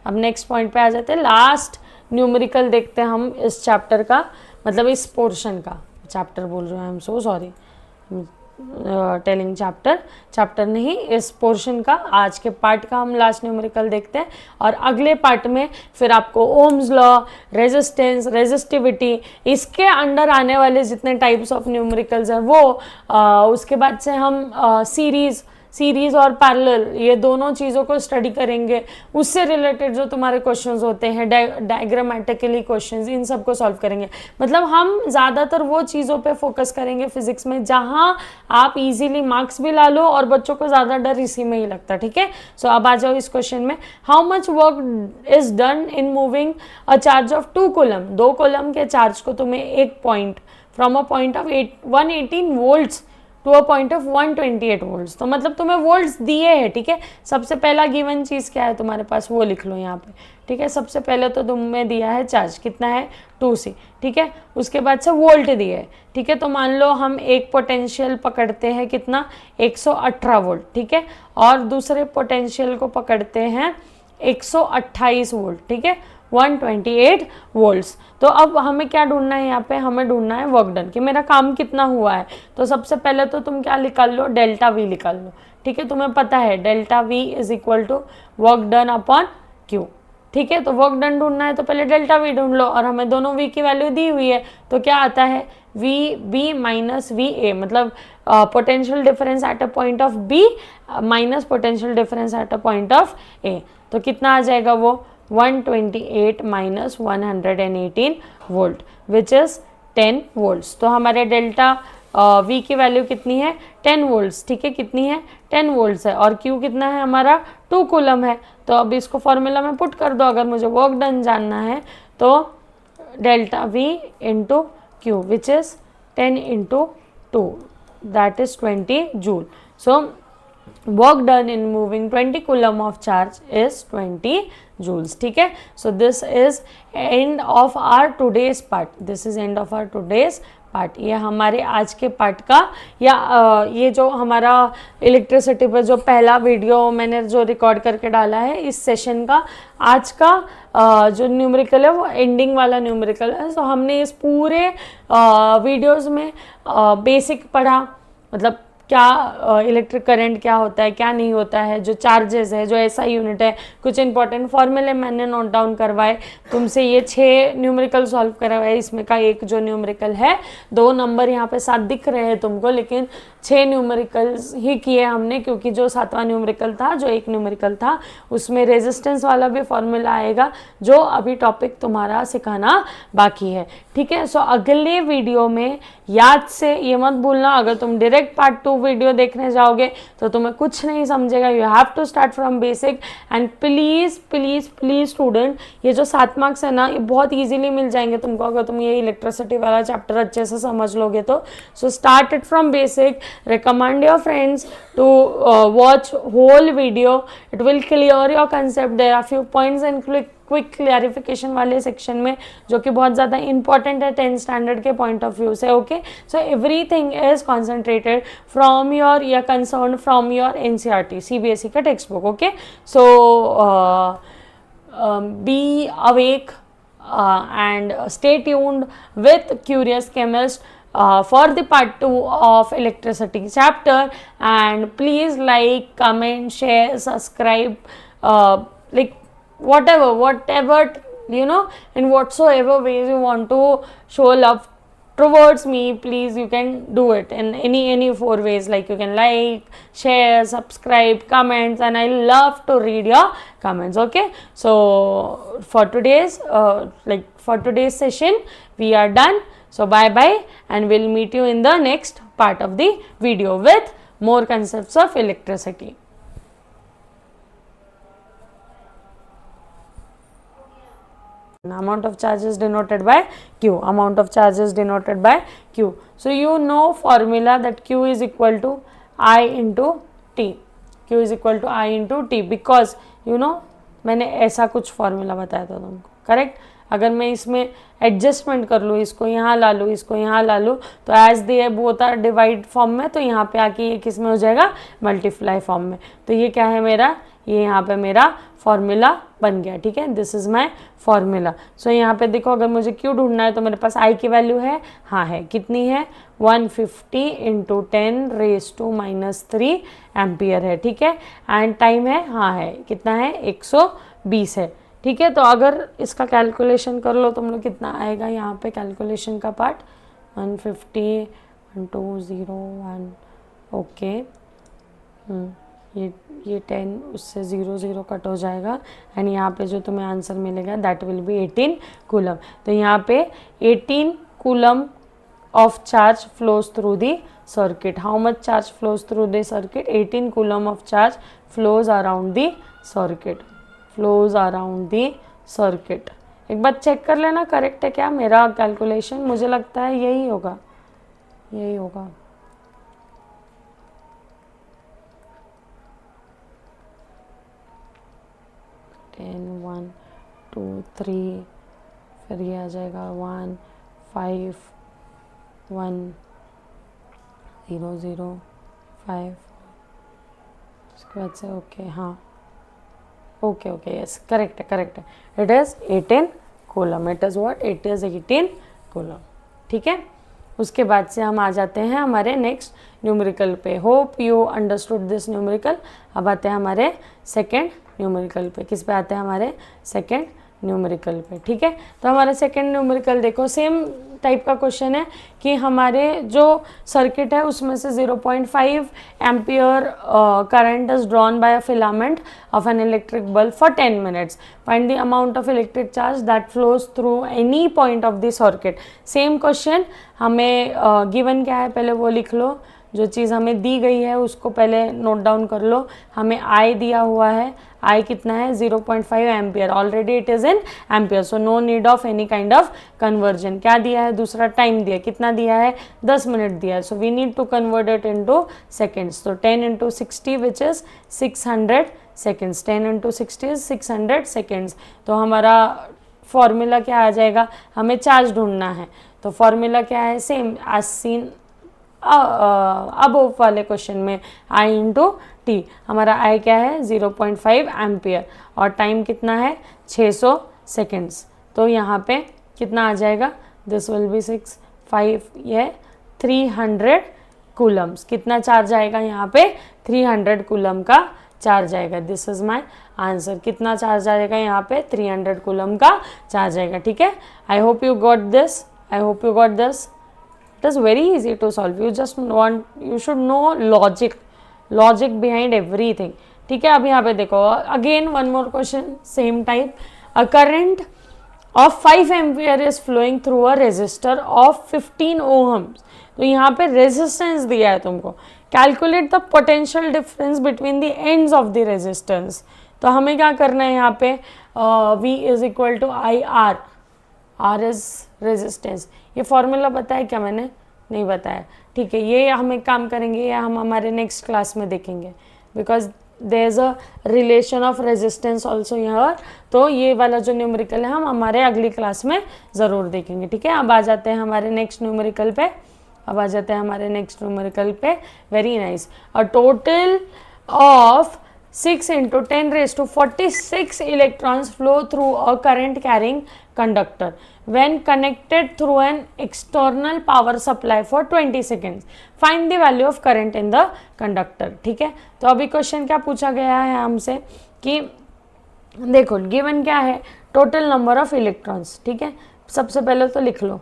अब नेक्स्ट पॉइंट पे आ जाते हैं, लास्ट न्यूमेरिकल देखते हैं हम इस चैप्टर का, मतलब इस पोर्शन का, चैप्टर बोल रहे हैं, I am so sorry, telling chapter नहीं, इस पोर्शन का, आज के पार्ट का हम लास्ट न्यूमेरिकल देखते हैं। और अगले पार्ट में फिर आपको ओम्स लॉ, रेजिस्टेंस, रेजिस्टिविटी, इसके अंडर आने वाले जितने टाइप्स ऑफ न्यूमेरिकल्स हैं वो, उसके बाद से हम सीरीज और पैरेलल, ये दोनों चीज़ों को स्टडी करेंगे। उससे रिलेटेड जो तुम्हारे क्वेश्चंस होते हैं, डायग्रामेटिकली क्वेश्चंस, इन सब को सॉल्व करेंगे। मतलब हम ज़्यादातर वो चीज़ों पे फोकस करेंगे फिजिक्स में जहाँ आप इजीली मार्क्स भी ला लो और बच्चों को ज़्यादा डर इसी में ही लगता है। ठीक है, सो अब आ जाओ इस क्वेश्चन में। How much work is done in moving a charge of 2 coulomb. 2 coulomb के चार्ज को तुम्हें एक point from a point of 118 volts to a point of 128 volts. तो मतलब तुम्हें वोल्ट्स दिए हैं। ठीक है, सबसे पहला गिवन चीज़ क्या है तुम्हारे पास, वो लिख लो यहाँ पे। ठीक है, सबसे पहले तो तुम्हें दिया है चार्ज, कितना है 2C। ठीक है, उसके बाद से वोल्ट दिए है। ठीक है, तो मान लो हम एक पोटेंशियल पकड़ते हैं, कितना, 118 वोल्ट। ठीक है, और दूसरे पोटेंशियल को पकड़ते हैं 128 वोल्ट। ठीक है, 128 वोल्ट्स। तो अब हमें क्या ढूंढना है, यहाँ पे हमें ढूंढना है वर्क डन, कि मेरा काम कितना हुआ है। तो सबसे पहले तो तुम क्या निकाल लो, डेल्टा वी निकाल लो। ठीक है, तुम्हें पता है delta V is equal to work done upon Q. ठीक है, तो वर्क डन ढूंढना है तो पहले डेल्टा वी ढूंढ लो, और हमें दोनों वी की वैल्यू दी हुई है। तो क्या आता है, V B minus V A, मतलब potential difference at a point of B minus potential difference at a point of A. तो कितना आ जाएगा वो, 128 minus 118 volt which is 10 volts. तो हमारे डेल्टा वी की वैल्यू कितनी है, 10 वोल्ट्स। ठीक है, कितनी है, 10 वोल्ट्स है। और क्यू कितना है हमारा, 2 कूलम है। तो अब इसको फॉर्मूला में पुट कर दो, अगर मुझे वर्क डन जानना है तो delta we into Q which is 10 into 2, that is 20 joule. So work done in moving 20 coulomb of charge is 20 joules. ठीक है, so this is end of our today's part. This is end of our today's part. ये हमारे आज के part का, या ये जो हमारा इलेक्ट्रिसिटी पर जो पहला वीडियो मैंने जो रिकॉर्ड करके डाला है इस सेशन का, आज का जो न्यूमेरिकल है वो एंडिंग वाला न्यूमेरिकल है। तो हमने इस पूरे वीडियोस में बेसिक पढ़ा, मतलब क्या इलेक्ट्रिक करंट क्या होता है, क्या नहीं होता है, जो चार्जेस है, जो ऐसा यूनिट है, कुछ इंपॉर्टेंट फॉर्मूले मैंने नोट डाउन करवाए तुमसे। ये 6 न्यूमेरिकल सॉल्व करवाए, इसमें का एक जो न्यूमेरिकल है, 2 नंबर यहाँ पे 7 दिख रहे हैं तुमको, लेकिन 6 न्यूमेरिकल्स ही किए हमने, क्योंकि जो 7वां न्यूमेरिकल था, जो एक न्यूमेरिकल था, उसमें रेजिस्टेंस वाला भी फॉर्मूला आएगा, जो अभी टॉपिक तुम्हारा सिखाना बाकी है। ठीक है, सो अगले वीडियो में याद से ये मत भूलना, अगर तुम डायरेक्ट पार्ट 2 वीडियो देखने जाओगे तो तुम्हें कुछ नहीं समझेगा। You have to start from basic, and please please please student, ये जो 7 मार्क्स है ना, ये बहुत इजीली मिल जाएंगे तुमको अगर तुम ये इलेक्ट्रिसिटी वाला चैप्टर अच्छे से समझ लोगे तो। So start it from basic, recommend your friends to watch whole video. It will clear your concept. There are few points and quick clarification वाले सेक्शन में जो कि बहुत ज़्यादा इंपॉर्टेंट है 10th स्टैंडर्ड के पॉइंट ऑफ व्यू से। Okay, so everything is concentrated from your, या concern from your NCERT CBSE का text book. Okay, so be awake and stay tuned with Curious Chemist for the part 2 of electricity chapter, and please like, comment, share, subscribe, like whatever you know, in whatsoever ways you want to show love towards me, please you can do it in any 4 ways, like you can like, share, subscribe, comments, and I love to read your comments. Okay, so for today's session we are done. So bye bye, and we'll meet you in the next part of the video with more concepts of electricity. Amount of charge is denoted by Q. Amount of charge is denoted by Q. So you know formula that Q is equal to I into T. Q is equal to I into T because you know मैंने ऐसा कुछ formula बताया था तुमको, correct. अगर मैं इसमें adjustment कर लूँ, इसको यहाँ ला लूँ, इसको यहाँ ला लूँ, तो as they both are divide form में, तो यहाँ पे आके ये किस में हो जाएगा, मल्टीप्लाई फॉर्म में। तो ये क्या है मेरा ये यहाँ पे मेरा फॉर्मूला बन गया, ठीक है, this is my formula. So यहाँ पे देखो अगर मुझे क्यू ढूंढना है तो मेरे पास आई की वैल्यू है, हाँ है, कितनी है 150 इंटू 10⁻³ एम्पियर है, ठीक है, एंड टाइम है, हाँ है, कितना है 120 है, ठीक है। तो अगर इसका कैलकुलेशन कर लो तुम लोग कितना आएगा यहाँ पे कैलकुलेशन का पार्ट 150 1 2 0 1 ओके, ये 10 उससे 0 0 कट हो जाएगा एंड यहाँ पे जो तुम्हें आंसर मिलेगा दैट विल बी 18 कूलम। तो यहाँ पे 18 coulomb of charge flows through the circuit. How much charge flows through the circuit? 18 coulomb of charge flows around the circuit. Flows around the circuit. एक बार check कर लेना correct है क्या मेरा calculation, मुझे लगता है यही होगा, यही होगा। टेन 1 2 3 फिर ये आ जाएगा 1 5 1 0 0 5 उसके बाद से ओके, हाँ ओके ओके यस करेक्ट है, करेक्ट है, it is 18 coulomb, it is what, it is 18 coulomb, ठीक है। उसके बाद से हम आ जाते हैं हमारे नेक्स्ट न्यूमेरिकल पे। Hope you understood this numerical. अब आते हैं हमारे सेकेंड न्यूमेरिकल पे। किस पे आते हैं हमारे सेकेंड न्यूमेरिकल पे, ठीक है। तो हमारा सेकेंड न्यूमेरिकल देखो सेम टाइप का क्वेश्चन है कि हमारे जो सर्किट है उसमें से 0.5 ampere current is drawn by a filament of an electric bulb for 10 minutes, find the amount of electric charge that flows through any point of the circuit. Same question हमें given क्या है पहले वो लिख लो, जो चीज़ हमें दी गई है उसको पहले नोट डाउन कर लो। हमें आई दिया हुआ है, आई कितना है 0.5 ampere, already it is in ampere, so no need of any kind of conversion. क्या दिया है दूसरा, टाइम दिया, कितना दिया है 10 मिनट दिया है, so we need to convert it into seconds. तो 10 × 60 which is 600 seconds, 10 × 60 is 600 seconds. तो हमारा फॉर्मूला क्या आ जाएगा, हमें चार्ज ढूंढना है, तो फॉर्मूला क्या है सेम एज सीन अब वाले क्वेश्चन में आई इंटू टी। हमारा आई क्या है 0.5 एम्पियर और टाइम कितना है 600 सेकेंड्स। तो यहाँ पे कितना आ जाएगा, दिस विल बी 6 5 ये 300 कूलम्स। कितना चार्ज आएगा यहाँ पे 300 कूलम का चार्ज आएगा। This is my answer. कितना चार्ज आएगा यहाँ पे 300 कूलम का चार्ज आएगा, ठीक है। I hope you got this, I hope you got this. It is very easy to solve. You should know logic behind everything. ठीक है। अब यहाँ पे देखो again one more question same type. A current of 5 ampere is flowing through a resistor of 15 ohms. तो यहाँ पे resistance दिया है तुमको, calculate the potential difference between the ends of the resistance. तो हमें क्या करना है यहाँ पे V is equal to IR, R is resistance। ये फॉर्मूला बताया क्या मैंने, नहीं बताया, ठीक है। ये हम एक काम करेंगे, ये हम हमारे नेक्स्ट क्लास में देखेंगे, because there is a relation of resistance also यहाँ। तो ये वाला जो न्यूमेरिकल है हम हमारे अगली क्लास में ज़रूर देखेंगे, ठीक है। अब आ जाते हैं हमारे नेक्स्ट न्यूमेरिकल पे, अब आ जाते हैं हमारे नेक्स्ट न्यूमेरिकल पे। Very nice. A total of 6 × 10⁻46 electrons flow through a current carrying conductor when connected through an external power supply for 20 seconds. Find the value of current in the conductor. ठीक है। तो अभी question क्या पूछा गया है हमसे कि देखो गिवन क्या है, टोटल नंबर ऑफ इलेक्ट्रॉन्स, ठीक है। सबसे पहले तो लिख लो,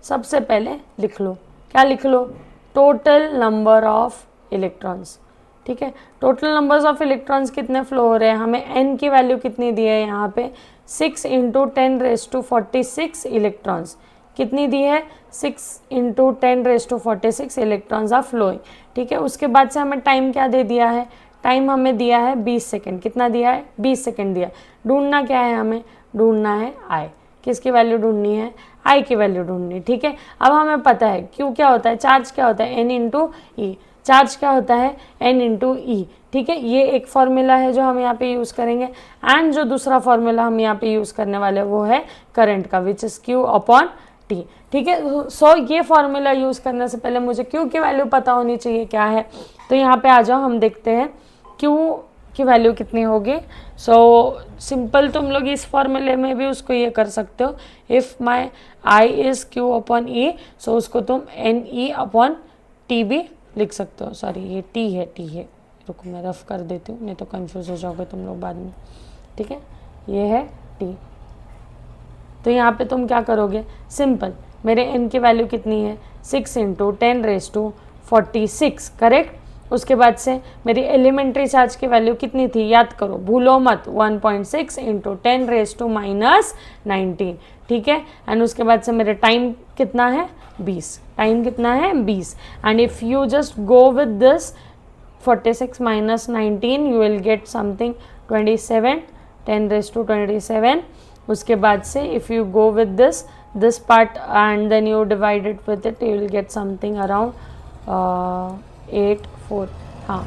सबसे पहले लिख लो, क्या लिख लो, टोटल नंबर ऑफ इलेक्ट्रॉन्स, ठीक है। टोटल नंबर्स ऑफ इलेक्ट्रॉन्स कितने फ्लो हो रहे हैं, हमें n की वैल्यू कितनी दी है यहाँ पे 6 × 10⁻46 इलेक्ट्रॉन्स। कितनी दी है 6 × 10⁻46 इलेक्ट्रॉन्स आर फ्लोइंग, ठीक है। उसके बाद से हमें टाइम क्या दे दिया है, टाइम हमें दिया है 20 सेकेंड। कितना दिया है 20 सेकेंड दिया। ढूंढना क्या है, हमें ढूंढना है आई। किसकी वैल्यू ढूंढनी है, आई की वैल्यू ढूंढनी, ठीक है। अब हमें पता है क्यू क्या होता है, चार्ज क्या होता है n × e, चार्ज क्या होता है n × e, ठीक है। ये एक फॉर्मूला है जो हम यहाँ पे यूज़ करेंगे एंड जो दूसरा फॉर्मूला हम यहाँ पे यूज़ करने वाले वो है करंट का, विच इज़ Q/T, ठीक है। सो ये फॉर्मूला यूज़ करने से पहले मुझे Q की वैल्यू पता होनी चाहिए क्या है। तो यहाँ पे आ जाओ, हम देखते हैं की वैल्यू कितनी होगी? सो सिंपल तुम लोग इस फॉर्मूले में भी उसको ये कर सकते हो, if my I is q upon e, so उसको तुम एन ई अपॉन टी भी लिख सकते हो। सॉरी ये टी है, रुको मैं रफ कर देती हूँ, नहीं तो कंफ्यूज हो जाओगे तुम लोग बाद में, ठीक है। ये है टी। तो यहाँ पे तुम क्या करोगे, सिंपल, मेरे n की वैल्यू कितनी है 6 इंटू 10⁻46, करेक्ट। उसके बाद से मेरी एलिमेंट्री चार्ज की वैल्यू कितनी थी, याद करो, भूलो मत, 1.6 इंटू 10⁻19, ठीक है। एंड उसके बाद से मेरे टाइम कितना है 20, टाइम कितना है 20। And if you just go with this 46 minus 19 you will get something 27, 10⁻27। उसके बाद से if you go with this part and then you divide it with it, you will get something around 84, हाँ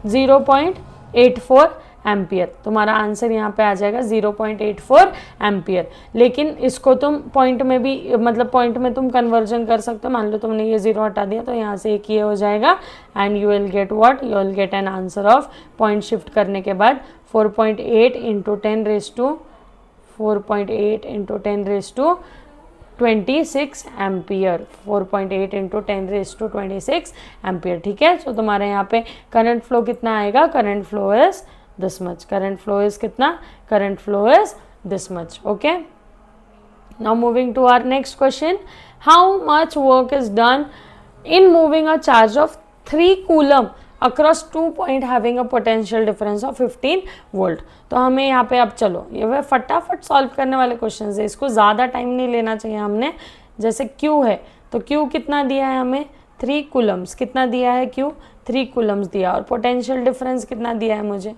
0.84 ampere. तुम्हारा answer यहाँ पे आ जाएगा 0.84 ampere. लेकिन इसको तुम पॉइंट में भी, मतलब पॉइंट में तुम कन्वर्जन कर सकते हो। मान लो तुमने ये 0 हटा दिया तो यहाँ से एक ये हो जाएगा and you will get what, you will get an answer of, point shift करने के बाद 4.8 इंटू 10⁻26 एम्पियर, 4.8 इंटू 10⁻26 एम्पियर, ठीक है। सो तुम्हारे यहाँ पे करंट फ्लो कितना आएगा, current flow is this much, current flow is कितना, current flow is this much, okay. Now moving to our next question, how much work is done in moving a charge of 3 coulomb across 2 point having a potential difference of 15 volt. तो हमें यहाँ पे अब चलो, ये वह फटाफट solve करने वाले क्वेश्चन है, इसको ज़्यादा टाइम नहीं लेना चाहिए हमने। जैसे Q है तो Q कितना दिया है हमें 3 कूलम्स, कितना दिया है Q 3 कूलम्स दिया, और पोटेंशियल डिफरेंस कितना दिया है मुझे,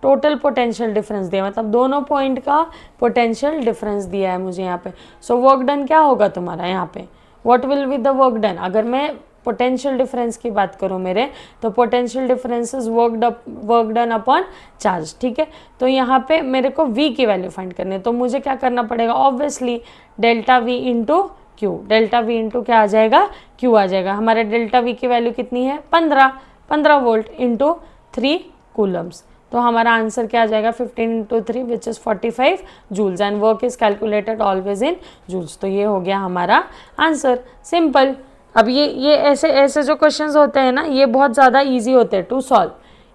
टोटल पोटेंशियल डिफरेंस दिया, मतलब दोनों पॉइंट का पोटेंशियल डिफरेंस दिया है मुझे यहाँ पे। सो वर्क डन क्या होगा तुम्हारा यहाँ पे, what will be the work done. अगर मैं पोटेंशियल डिफरेंस की बात करूँ मेरे, तो potential difference is work done upon charge, ठीक है। तो यहाँ पे मेरे को V की वैल्यू फाइंड करनी है, तो मुझे क्या करना पड़ेगा, obviously delta V into Q, delta V into क्या आ जाएगा, Q आ जाएगा। हमारे डेल्टा V की वैल्यू कितनी है 15 वोल्ट इंटू 3 कूलम्स, तो हमारा आंसर क्या आ जाएगा 15 into 3 which is 45 joules and work is calculated always in joules. तो ये हो गया हमारा आंसर, सिंपल। अब ये ऐसे जो क्वेश्चंस होते हैं ना, ये बहुत ज़्यादा इजी होते हैं टू सॉल्व।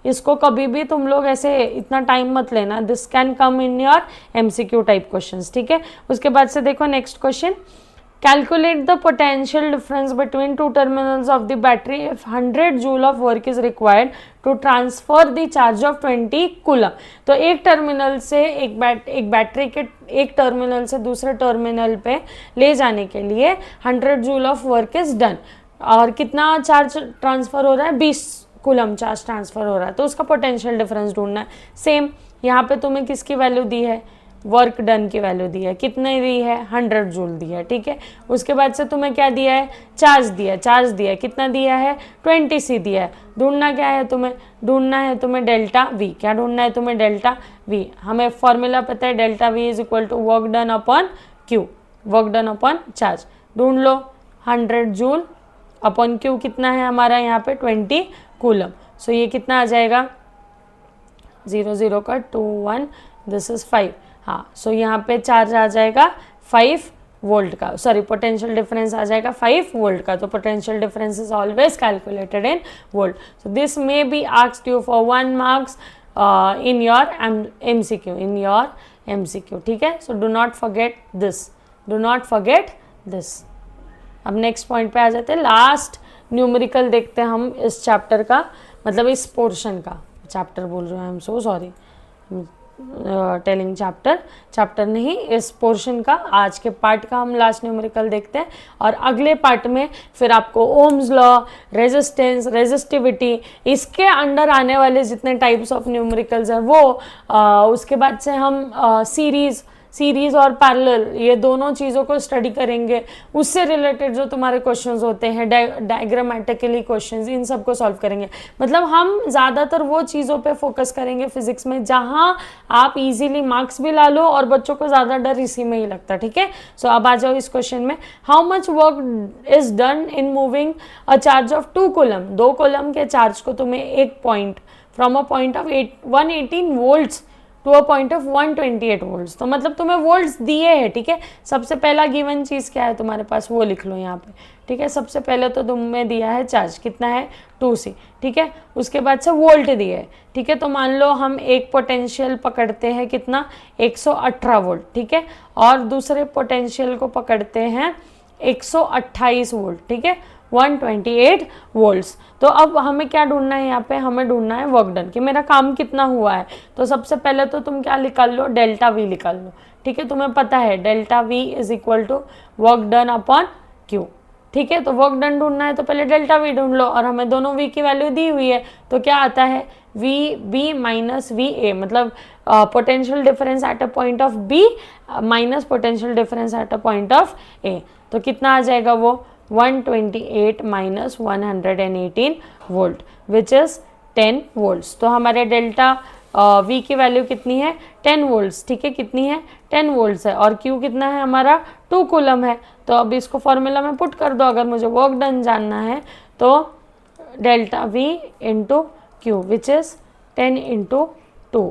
इसको कभी भी तुम लोग ऐसे इतना टाइम मत लेना, this can come in your MCQ type questions, ठीक है। उसके बाद से देखो next question, calculate the potential difference between 2 terminals of the battery if 100 joule of work is required to transfer the charge of 20 coulomb. तो एक terminal से एक बैटरी के एक टर्मिनल से दूसरे टर्मिनल पे ले जाने के लिए 100 joule of work is done, और कितना चार्ज ट्रांसफर हो रहा है 20 कूलम चार्ज ट्रांसफर हो रहा है, तो उसका पोटेंशियल डिफरेंस ढूंढना है। सेम यहाँ पे तुम्हें किसकी वैल्यू दी है, वर्क डन की वैल्यू दी है, कितने दी है 100 जूल दी है, ठीक है। उसके बाद से तुम्हें क्या दिया है, चार्ज दिया है, कितना दिया है 20C दिया है। ढूंढना क्या है तुम्हें, ढूंढना है तुम्हें डेल्टा V, क्या ढूंढना है तुम्हें डेल्टा V। हमें फॉर्मूला पता है delta V is equal to work done upon Q, work done upon charge. ढूंढ लो 100 जूल अपॉन Q कितना है हमारा यहाँ पे 20 कूलम। सो ये कितना आ जाएगा 0 0 का 2 1, दिस इज 5, हाँ। सो यहाँ पे चार्ज आ जाएगा 5 वोल्ट का, सॉरी पोटेंशियल डिफरेंस आ जाएगा 5 वोल्ट का। तो potential difference is always calculated in volt. So this may be asked you for 1 marks in your MCQ, ठीक है। So do not forget this, अब नेक्स्ट पॉइंट पे आ जाते हैं, लास्ट न्यूमेरिकल देखते हैं हम इस चैप्टर का, मतलब इस पोर्शन का, चैप्टर बोल रहे हैं, I am so sorry, telling chapter नहीं, इस पोर्शन का, आज के पार्ट का हम लास्ट न्यूमेरिकल देखते हैं। और अगले पार्ट में फिर आपको ओम्स लॉ, रेजिस्टेंस, रेजिस्टिविटी, इसके अंडर आने वाले जितने टाइप्स ऑफ न्यूमेरिकल्स हैं वो, उसके बाद से हम सीरीज और पैरेलल, ये दोनों चीज़ों को स्टडी करेंगे। उससे रिलेटेड जो तुम्हारे क्वेश्चंस होते हैं, डायग्रामेटिकली क्वेश्चंस, इन सब को सॉल्व करेंगे। मतलब हम ज़्यादातर वो चीज़ों पे फोकस करेंगे फिजिक्स में जहाँ आप इजीली मार्क्स भी ला लो और बच्चों को ज़्यादा डर इसी में ही लगता है, ठीक है। सो अब आ जाओ इस क्वेश्चन में, how much work is done in moving a charge of 2 coulomb. 2 coulomb के चार्ज को तुम्हें एक point from a point of 118 volts to a point of 128 volts. तो मतलब तुम्हें वोल्ट्स दिए हैं, ठीक है। सबसे पहला गिवन चीज़ क्या है तुम्हारे पास, वो लिख लो यहाँ पे, ठीक है। सबसे पहले तो तुम्हें दिया है चार्ज, कितना है 2C, ठीक है। उसके बाद से वोल्ट दिए है, ठीक है। तो मान लो हम एक पोटेंशियल पकड़ते हैं, कितना 118 वोल्ट, ठीक है। और दूसरे पोटेंशियल को पकड़ते हैं 128 वोल्ट, ठीक है, 128 वोल्ट्स। तो अब हमें क्या ढूंढना है, यहाँ पे हमें ढूंढना है वर्क डन, कि मेरा काम कितना हुआ है। तो सबसे पहले तो तुम क्या निकाल लो, डेल्टा वी निकाल लो, ठीक है। तुम्हें पता है delta V is equal to work done upon Q, ठीक है। तो वर्क डन ढूंढना है तो पहले डेल्टा वी ढूंढ लो, और हमें दोनों वी की वैल्यू दी हुई है, तो क्या आता है V B minus V A, मतलब potential difference at a point of B minus potential difference at a point of A. तो कितना आ जाएगा वो 128 minus 118 volt which is 10 volts. तो हमारे डेल्टा वी की वैल्यू कितनी है 10 वोल्ट्स, ठीक है। कितनी है 10 वोल्ट्स है, और क्यू कितना है हमारा 2 कूलम है। तो अब इसको फॉर्मूला में पुट कर दो, अगर मुझे वर्क डन जानना है तो delta we into Q which is 10 into 2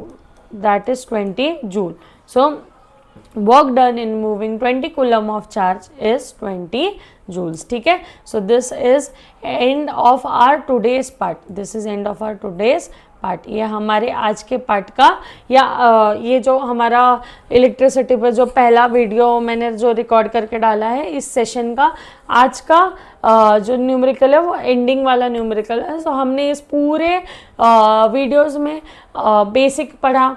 that is 20 joule. So work done in moving 20 coulomb of charge is 20 joules, ठीक है। so this is end of our today's part, this is end of our today's part. ये हमारे आज के part का, या ये जो हमारा इलेक्ट्रिसिटी पर जो पहला वीडियो मैंने जो रिकॉर्ड करके डाला है इस सेशन का, आज का जो न्यूमेरिकल है वो एंडिंग वाला न्यूमेरिकल है। तो हमने इस पूरे वीडियोस में बेसिक पढ़ा,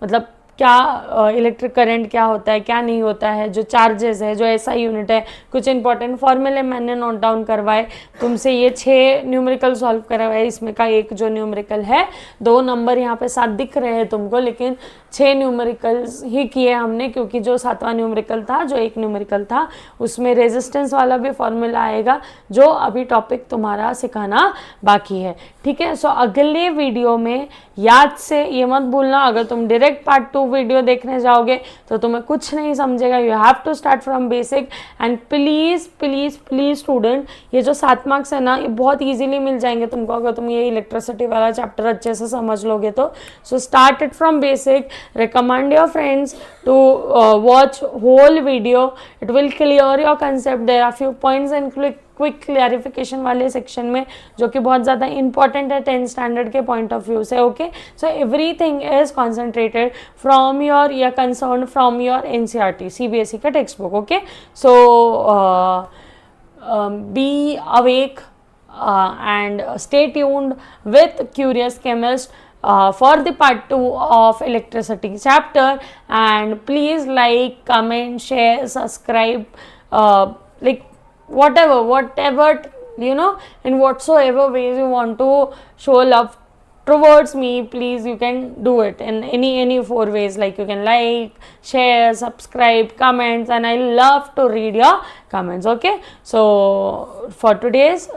मतलब क्या इलेक्ट्रिक करंट क्या होता है, क्या नहीं होता है, जो चार्जेस है, जो ऐसा यूनिट है, कुछ इंपॉर्टेंट फॉर्मूले मैंने नोट डाउन करवाए, तुमसे ये 6 न्यूमेरिकल सॉल्व करवाए। इसमें का एक जो न्यूमेरिकल है 2 नंबर यहाँ पे 7 दिख रहे हैं तुमको, लेकिन 6 न्यूमेरिकल्स ही किए हमने, क्योंकि जो 7वां न्यूमेरिकल था, जो एक न्यूमेरिकल था, उसमें रेजिस्टेंस वाला भी फॉर्मूला आएगा, जो अभी टॉपिक तुम्हारा सिखाना बाकी है, ठीक है। सो अगले वीडियो में याद से ये मत भूलना, अगर तुम डायरेक्ट पार्ट 2 वीडियो देखने जाओगे तो तुम्हें कुछ नहीं समझेगा, you have to start from basic. And please please please student, ये जो 7 मार्क्स है ना, ये बहुत ईजिली मिल जाएंगे तुमको अगर तुम ये इलेक्ट्रिसिटी वाला चैप्टर अच्छे से समझ लोगे तो। So start it from basic, recommend your friends to watch whole video, it will clear your concept. There are few points and quick clarification वाले सेक्शन में जो कि बहुत ज़्यादा इंपॉर्टेंट है 10th स्टैंडर्ड के पॉइंट ऑफ व्यू से, okay. So everything is concentrated from your या concern from your NCERT CBSE का text book, okay. So be awake and stay tuned with Curious Chemist for the part 2 of electricity chapter, and please like, comment, share, subscribe, like whatever you know, in whatsoever ways you want to show love towards me, please you can do it in any 4 ways, like you can like, share, subscribe, comments, and I love to read your comments, okay. So for today's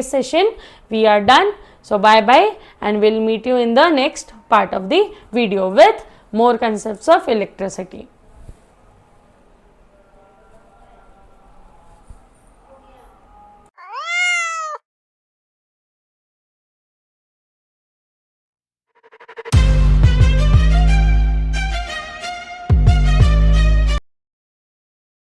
session we are done. So bye bye, and we'll meet you in the next part of the video with more concepts of electricity.